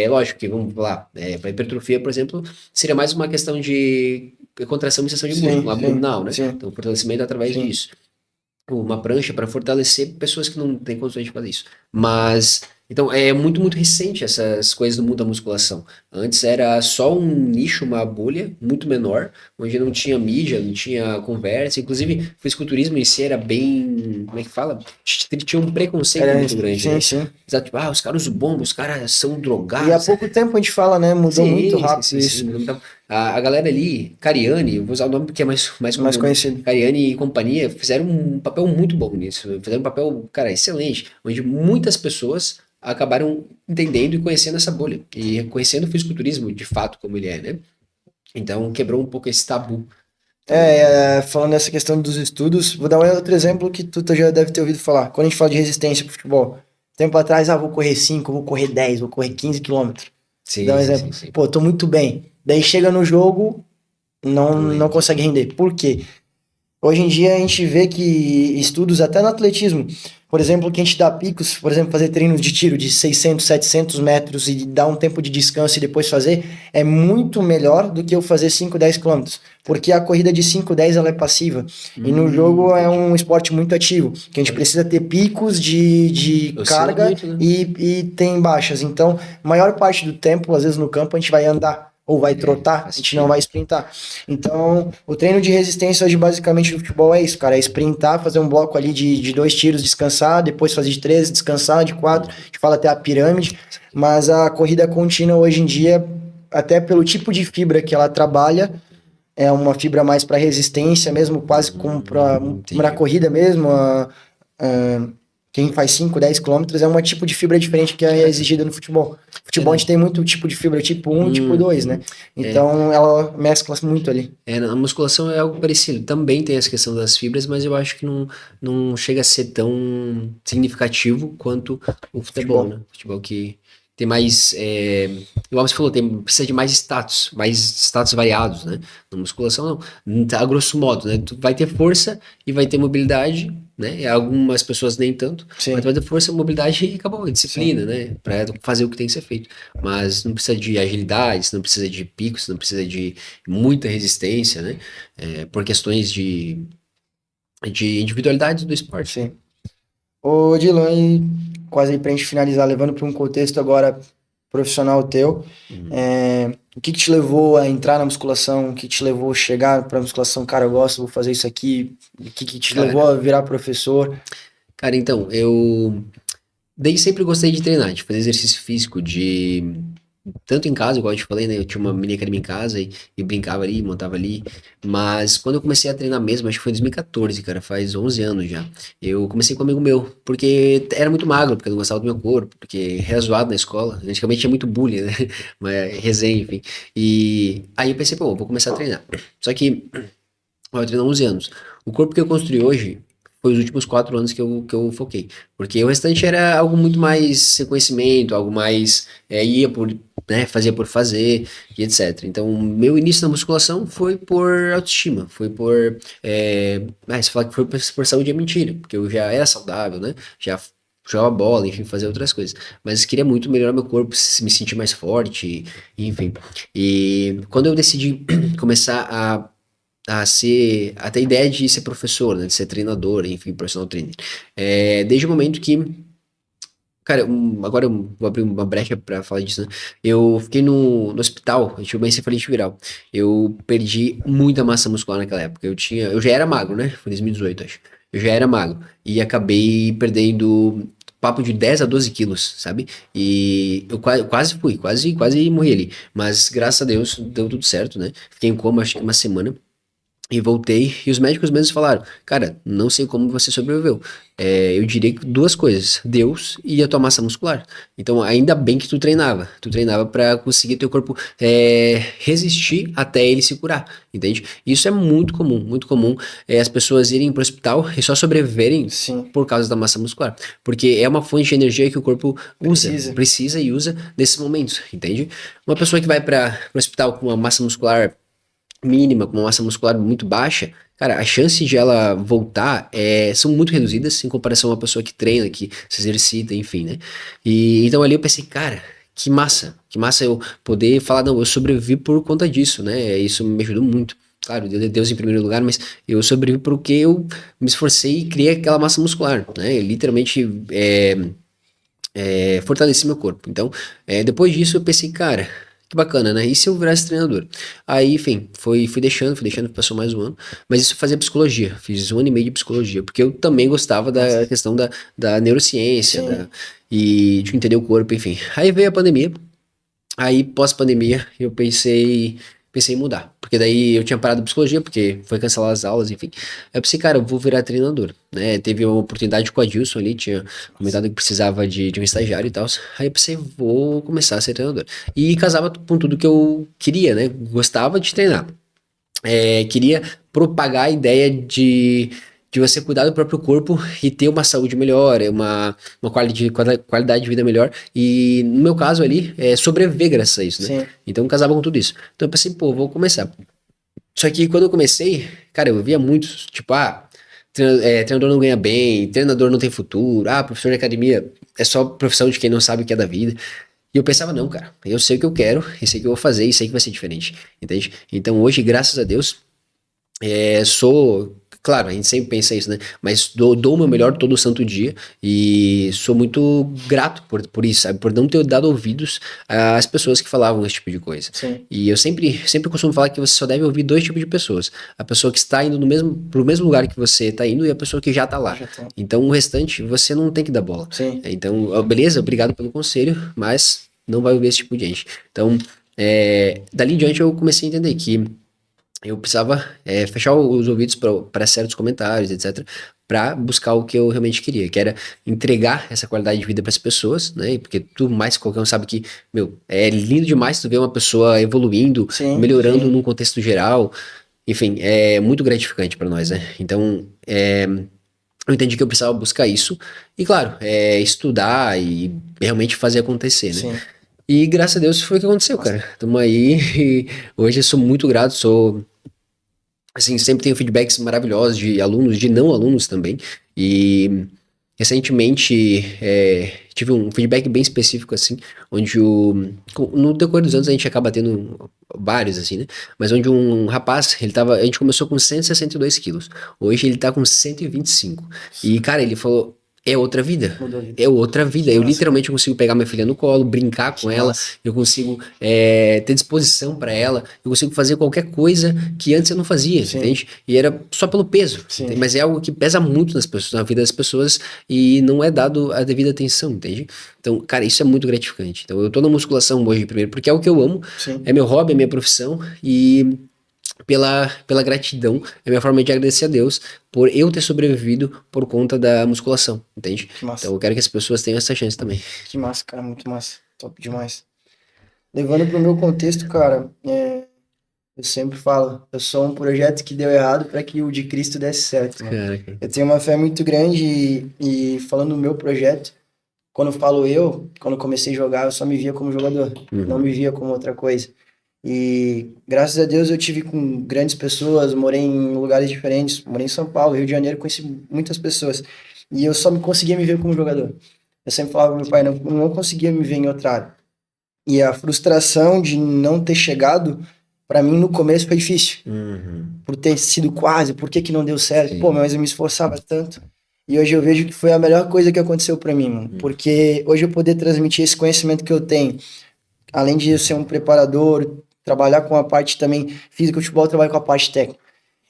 Lógico que, vamos lá, pra hipertrofia, por exemplo, seria mais uma questão de contração e extensão de músculo, abdominal, né? Então, fortalecimento através disso. Uma prancha para fortalecer pessoas que não têm condições de fazer isso. Mas, então, é muito, muito recente essas coisas do mundo da musculação. Antes era só um nicho, uma bolha muito menor, onde não tinha mídia, não tinha conversa. Inclusive, o fisiculturismo em si era bem, como é que fala? Tinha um preconceito muito grande, né? Exato, tipo, os caras bombam, os caras são drogados. E há pouco tempo a gente fala, né? Mudou muito rápido isso. A galera ali, Cariani, eu vou usar o nome porque é mais conhecido. Cariani e companhia fizeram um papel muito bom nisso. Fizeram um papel, cara, excelente. Onde muitas pessoas acabaram entendendo e conhecendo essa bolha. E conhecendo o fisiculturismo, de fato, como ele é, né? Então, quebrou um pouco esse tabu. Falando nessa questão dos estudos, vou dar um outro exemplo que tu já deve ter ouvido falar. Quando a gente fala de resistência pro futebol, tempo atrás, vou correr 5, vou correr 10, vou correr 15 quilômetros. Dá um exemplo. Sim. Pô, tô muito bem. Daí chega no jogo, não consegue render. Por quê? Hoje em dia a gente vê que estudos até no atletismo, por exemplo, que a gente dá picos, por exemplo, fazer treinos de tiro de 600, 700 metros e dar um tempo de descanso e depois fazer, é muito melhor do que eu fazer 5, 10 quilômetros. Porque a corrida de 5, 10 ela é passiva. E no jogo é um esporte muito ativo, que a gente precisa ter picos de carga muito, né? e tem baixas. Então, a maior parte do tempo, às vezes no campo, a gente vai andar ou vai trotar, a gente não vai sprintar. Então, o treino de resistência hoje, basicamente, no futebol é isso, cara, é sprintar, fazer um bloco ali de 2 tiros, descansar, depois fazer de 3, descansar, de 4, a gente fala até a pirâmide, mas a corrida contínua hoje em dia, até pelo tipo de fibra que ela trabalha, é uma fibra mais para resistência mesmo, quase como para corrida mesmo, quem faz 5, 10 quilômetros é um tipo de fibra diferente que é exigida no futebol. Futebol a gente tem muito tipo de fibra, tipo 1 e tipo 2, né? Então ela mescla muito ali. Na musculação é algo parecido. Também tem essa questão das fibras, mas eu acho que não chega a ser tão significativo quanto o futebol, né? Futebol que tem mais, igual você falou, precisa de mais status variados, né? Na musculação não, a grosso modo, né? Tu vai ter força e vai ter mobilidade, né? Algumas pessoas nem tanto, mas tu vai ter força, mobilidade e acabou, disciplina, né? Pra fazer o que tem que ser feito. Mas não precisa de agilidade, não precisa de picos, não precisa de muita resistência, né? Por questões de individualidade do esporte. Sim. Ô, Dylan, e quase aí pra gente finalizar, levando para um contexto agora profissional teu, Uhum. o que que te levou a entrar na musculação? O que te levou a chegar pra musculação? Cara, eu gosto, vou fazer isso aqui. O que que te levou Cara, a virar professor? cara, então, eu desde sempre gostei de treinar, de fazer exercício físico, de tanto em casa, igual eu te falei, né? Eu tinha uma mini academia em casa e brincava ali, montava ali. Mas quando eu comecei a treinar mesmo, acho que foi em 2014, cara, faz 11 anos já. Eu comecei com um amigo meu, porque era muito magro, porque eu não gostava do meu corpo, porque era zoado na escola. Antigamente tinha muito bullying, né? Mas resenha, enfim. E aí eu pensei, pô, vou começar a treinar. Só que eu treino há 11 anos. O corpo que eu construí hoje foi os últimos 4 anos que eu foquei. Porque o restante era algo muito mais sem conhecimento, algo mais ia por, né, fazia por fazer e etc. Então, meu início na musculação foi por autoestima, foi por. Se falar que foi por saúde é mentira, porque eu já era saudável, né? Já jogava bola, enfim, fazia outras coisas. Mas queria muito melhorar meu corpo, me sentir mais forte, enfim. E quando eu decidi começar a ter ideia de ser professor, né, de ser treinador, enfim, personal trainer. Desde o momento que, cara, agora eu vou abrir uma brecha pra falar disso, né? Eu fiquei no hospital, eu tive uma encefalite viral. Eu perdi muita massa muscular naquela época. Eu já era magro, né? Foi em 2018, acho. Eu já era magro e acabei perdendo papo de 10 a 12 quilos, sabe? E eu quase morri ali. Mas graças a Deus deu tudo certo, né? Fiquei em coma, acho que uma semana. E voltei, e os médicos mesmos falaram, cara, não sei como você sobreviveu. Eu diria que duas coisas, Deus e a tua massa muscular. Então, ainda bem que tu treinava para conseguir teu corpo resistir até ele se curar, entende? Isso é muito comum, as pessoas irem para o hospital e só sobreviverem Sim, por causa da massa muscular, porque é uma fonte de energia que o corpo precisa. precisa e usa nesses momentos, entende? Uma pessoa que vai para o hospital com uma massa muscular mínima, com uma massa muscular muito baixa, cara, a chance de ela voltar são muito reduzidas em comparação a uma pessoa que treina, que se exercita, enfim, né? E então ali eu pensei, cara, que massa eu poder falar, não, eu sobrevivi por conta disso, né? Isso me ajudou muito. Claro, Deus em primeiro lugar, mas eu sobrevivi porque eu me esforcei e criei aquela massa muscular, né? Eu literalmente fortaleci meu corpo. Então, depois disso eu pensei, cara, que bacana, né? E se eu virasse treinador? Aí, enfim, fui deixando, passou mais um ano. Mas isso eu fazia psicologia, fiz 1 ano e meio de psicologia, porque eu também gostava da Nossa. questão da neurociência, Sim, e de entender o corpo, enfim. Aí veio a pandemia, aí, pós-pandemia, eu pensei em mudar. Porque daí eu tinha parado a psicologia, porque foi cancelar as aulas, enfim. Aí eu pensei, cara, eu vou virar treinador, né? Teve uma oportunidade com a Dilson ali, tinha comentado que precisava de um estagiário e tal. Aí eu pensei, vou começar a ser treinador. E casava com tudo que eu queria, né? Gostava de treinar. Queria propagar a ideia de você cuidar do próprio corpo e ter uma saúde melhor, uma qualidade de vida melhor. E no meu caso ali, sobreviver graças a isso, né? sim, Então casava com tudo isso. Então eu pensei, pô, vou começar. Só que quando eu comecei, cara, eu via muitos, tipo, treinador não ganha bem, treinador não tem futuro, professor de academia é só profissão de quem não sabe o que é da vida. E eu pensava, não, cara, eu sei o que eu quero, eu sei o que eu vou fazer, e sei que vai ser diferente, entende? Então hoje, graças a Deus, sou. Claro, a gente sempre pensa isso, né? Mas dou o meu melhor todo santo dia e sou muito grato por isso, sabe? Por não ter dado ouvidos às pessoas que falavam esse tipo de coisa. sim. E eu sempre costumo falar que você só deve ouvir dois tipos de pessoas: a pessoa que está indo pro mesmo lugar que você está indo e a pessoa que já está lá. Já tá. Então o restante você não tem que dar bola. Sim, Então, beleza, obrigado pelo conselho, mas não vai ouvir esse tipo de gente. Então, dali em diante eu comecei a entender que eu precisava fechar os ouvidos para certos comentários, etc., para buscar o que eu realmente queria, que era entregar essa qualidade de vida para as pessoas, né? Porque tu mais que qualquer um sabe que, meu, é lindo demais tu ver uma pessoa evoluindo, sim, melhorando sim, num contexto geral, enfim, é muito gratificante para nós, né? Então, eu entendi que eu precisava buscar isso e, claro, estudar e realmente fazer acontecer, né? sim. E graças a Deus foi o que aconteceu, Nossa, cara. Tamo aí e hoje eu sou muito grato, sou assim, sempre tenho feedbacks maravilhosos de alunos, de não alunos também. E recentemente tive um feedback bem específico, assim, onde no decorrer dos anos a gente acaba tendo vários, assim, né? Mas onde um rapaz, a gente começou com 162 quilos. Hoje ele tá com 125. E, cara, ele falou. é outra vida. Mudou a vida. É outra vida. Que Eu massa. literalmente consigo pegar minha filha no colo, brincar com Que ela, massa. eu consigo ter disposição pra ela, eu consigo fazer qualquer coisa que antes eu não fazia, Sim. entende? E era só pelo peso, Sim. entende? Mas é algo que pesa muito nas pessoas, na vida das pessoas e não é dado a devida atenção, entende? Então, cara, isso é muito gratificante. Então, eu tô na musculação hoje primeiro porque é o que eu amo, Sim. é meu hobby, é minha profissão e pela gratidão, é a minha forma de agradecer a Deus por eu ter sobrevivido por conta da musculação, entende? Que massa. Então eu quero que as pessoas tenham essa chance também. Que massa, cara, muito massa. Top demais. Levando pro meu contexto, cara, eu sempre falo, eu sou um projeto que deu errado para que o de Cristo desse certo, mano. Caraca. Eu tenho uma fé muito grande e falando do meu projeto, quando eu falo quando eu comecei a jogar, eu só me via como jogador, não me via como outra coisa. E graças a Deus eu tive com grandes pessoas, morei em lugares diferentes, morei em São Paulo, Rio de Janeiro, conheci muitas pessoas. E eu só me conseguia me ver como jogador. Eu sempre falava pro meu pai, não conseguia me ver em outra área. E a frustração de não ter chegado, para mim no começo foi difícil. Por ter sido quase, por que que não deu certo? Sim. Pô, mas eu me esforçava tanto. E hoje eu vejo que foi a melhor coisa que aconteceu para mim, mano. Porque hoje eu poder transmitir esse conhecimento que eu tenho, além de eu ser um preparador, trabalhar com a parte também física, o futebol eu trabalho com a parte técnica.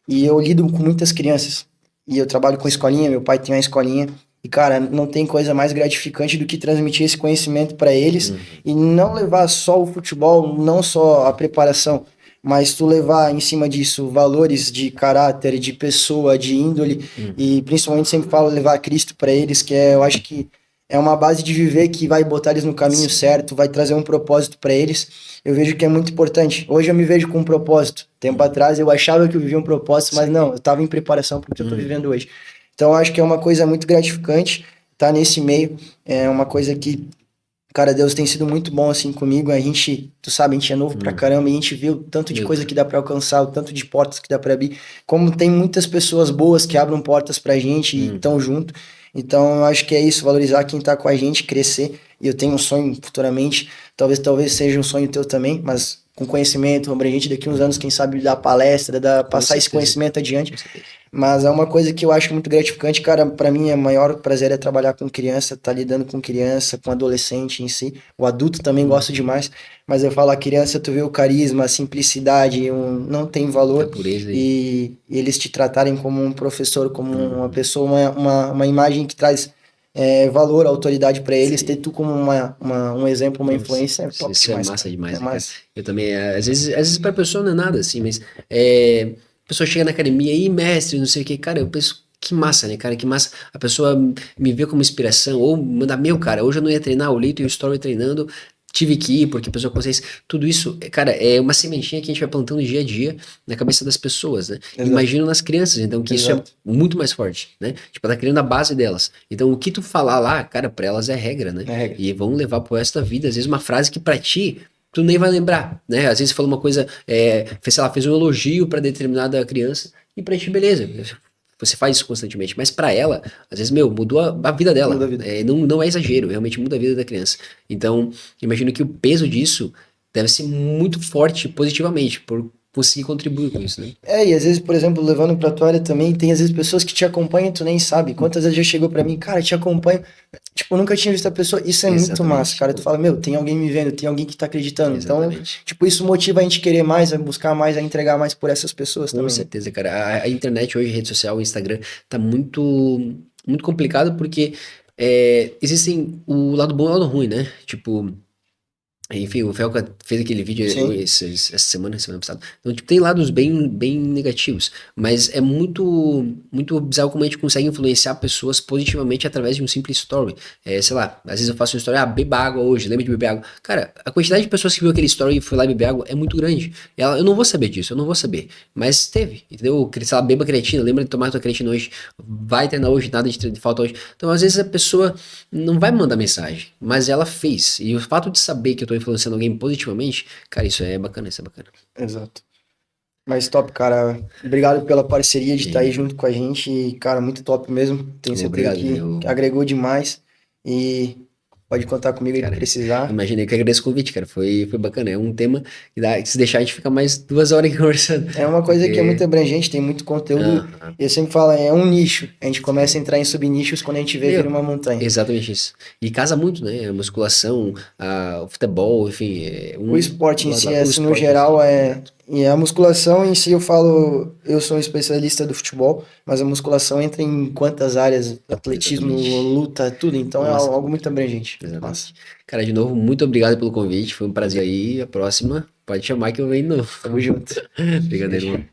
E eu lido com muitas crianças. E eu trabalho com escolinha, meu pai tem uma escolinha. E, cara, não tem coisa mais gratificante do que transmitir esse conhecimento para eles e não levar só o futebol, não só a preparação, mas tu levar em cima disso valores de caráter, de pessoa, de índole e principalmente sempre falo levar Cristo para eles, que eu acho que é uma base de viver que vai botar eles no caminho certo, vai trazer um propósito para eles. Eu vejo que é muito importante. Hoje eu me vejo com um propósito. Tempo atrás eu achava que eu vivia um propósito, mas não, eu estava em preparação para o que eu estou vivendo hoje. Então eu acho que é uma coisa muito gratificante estar nesse meio. É uma coisa que, cara, Deus tem sido muito bom assim comigo. A gente, tu sabe, a gente é novo pra caramba e a gente vê o tanto de coisa que dá pra alcançar, o tanto de portas que dá pra abrir. Como tem muitas pessoas boas que abrem portas pra gente e estão junto. Então eu acho que é isso, valorizar quem tá com a gente, crescer. E eu tenho um sonho futuramente, talvez seja um sonho teu também, mas com conhecimento abrangente daqui uns anos, quem sabe dar palestra, passar esse conhecimento adiante. Mas é uma coisa que eu acho muito gratificante, cara. Para mim, o maior prazer é trabalhar com criança, tá lidando com criança, com adolescente em si. O adulto também gosto demais, mas eu falo, a criança, tu vê o carisma, a simplicidade, não tem valor. A pureza aí. E eles te tratarem como um professor, como uma pessoa, uma imagem que traz valor, autoridade para eles, ter tu como um exemplo, uma influência, é top Isso demais. é massa Cara. demais, É né, cara? massa. Eu também, às vezes pra pessoa não é nada assim, mas a pessoa chega na academia e mestre, não sei o que, cara, eu penso, que massa, né, cara, que massa a pessoa me vê como inspiração, ou manda, meu, cara, hoje eu não ia treinar, eu li o story treinando, tive que ir, porque a pessoa consegue, tudo isso, cara, é uma sementinha que a gente vai plantando dia a dia na cabeça das pessoas, né? Exato. Imagino nas crianças, então, que isso é Exato. muito mais forte, né? Tipo, tá criando a base delas. Então, o que tu falar lá, cara, pra elas é regra, né? É regra. E vão levar pro resto da vida, às vezes uma frase que pra ti tu nem vai lembrar, né? Às vezes falou uma coisa, fez, sei lá, fez um elogio pra determinada criança e pra ti, beleza. Você faz isso constantemente, mas pra ela, às vezes, meu, mudou a vida dela. Muda a vida. Não é exagero, realmente muda a vida da criança. Então, imagino que o peso disso deve ser muito forte positivamente, por conseguir contribuir com isso, né? E às vezes, por exemplo, levando pra tua área também, tem às vezes pessoas que te acompanham e tu nem sabe. Quantas vezes já chegou pra mim, cara, te acompanho. Tipo, nunca tinha visto a pessoa. Isso é muito Exatamente. massa, cara. Tu fala, meu, tem alguém me vendo, tem alguém que tá acreditando. Exatamente. Então, tipo, isso motiva a gente querer mais, a buscar mais, a entregar mais por essas pessoas Com também. certeza, cara. A internet hoje, rede social, o Instagram, tá muito complicado porque existem o lado bom e o lado ruim, né? Tipo, enfim, o Felca fez aquele vídeo Sim. essa semana passada. Então, tipo, tem lados bem negativos, mas é muito bizarro como a gente consegue influenciar pessoas positivamente através de um simples story. Sei lá, às vezes eu faço um story, beba água hoje, lembra de beber água. Cara, a quantidade de pessoas que viu aquele story e foi lá beber água é muito grande. Eu não vou saber disso, eu não vou saber. Mas teve, entendeu? Sei lá, beba creatina, lembra de tomar tua creatina hoje, vai treinar hoje, nada de falta hoje. Então, às vezes a pessoa não vai mandar mensagem, mas ela fez. E o fato de saber que eu tô influenciando alguém positivamente, cara, isso é bacana, isso é bacana. Exato. Mas top, cara. Obrigado pela parceria de estar aí junto com a gente. E, cara, muito top mesmo. Tenho certeza Obrigado, que agregou demais. E Pode contar comigo aí que Cara, precisar. imaginei que agradeço o convite, cara. Foi bacana. É um tema que se deixar a gente fica mais 2 horas aqui conversando. É uma coisa que é muito Porque. abrangente, tem muito conteúdo. Aham. Eu sempre falo, é um nicho. A gente começa a entrar em subnichos quando a gente vê vir Meu, uma montanha. exatamente isso. E casa muito, né? A musculação, o futebol, enfim, O esporte em si, o assim, no esporte em si. geral, é. Exato. E a musculação em si, eu falo, eu sou um especialista do futebol, mas a musculação entra em quantas áreas? Atletismo, Exatamente. luta, tudo. Então é Nossa, algo muito abrangente. Muito massa. exatamente. Cara, de novo, muito obrigado pelo convite. Foi um prazer aí. A próxima, pode chamar que eu venho de novo. Tamo junto. Obrigado, Beijo. irmão.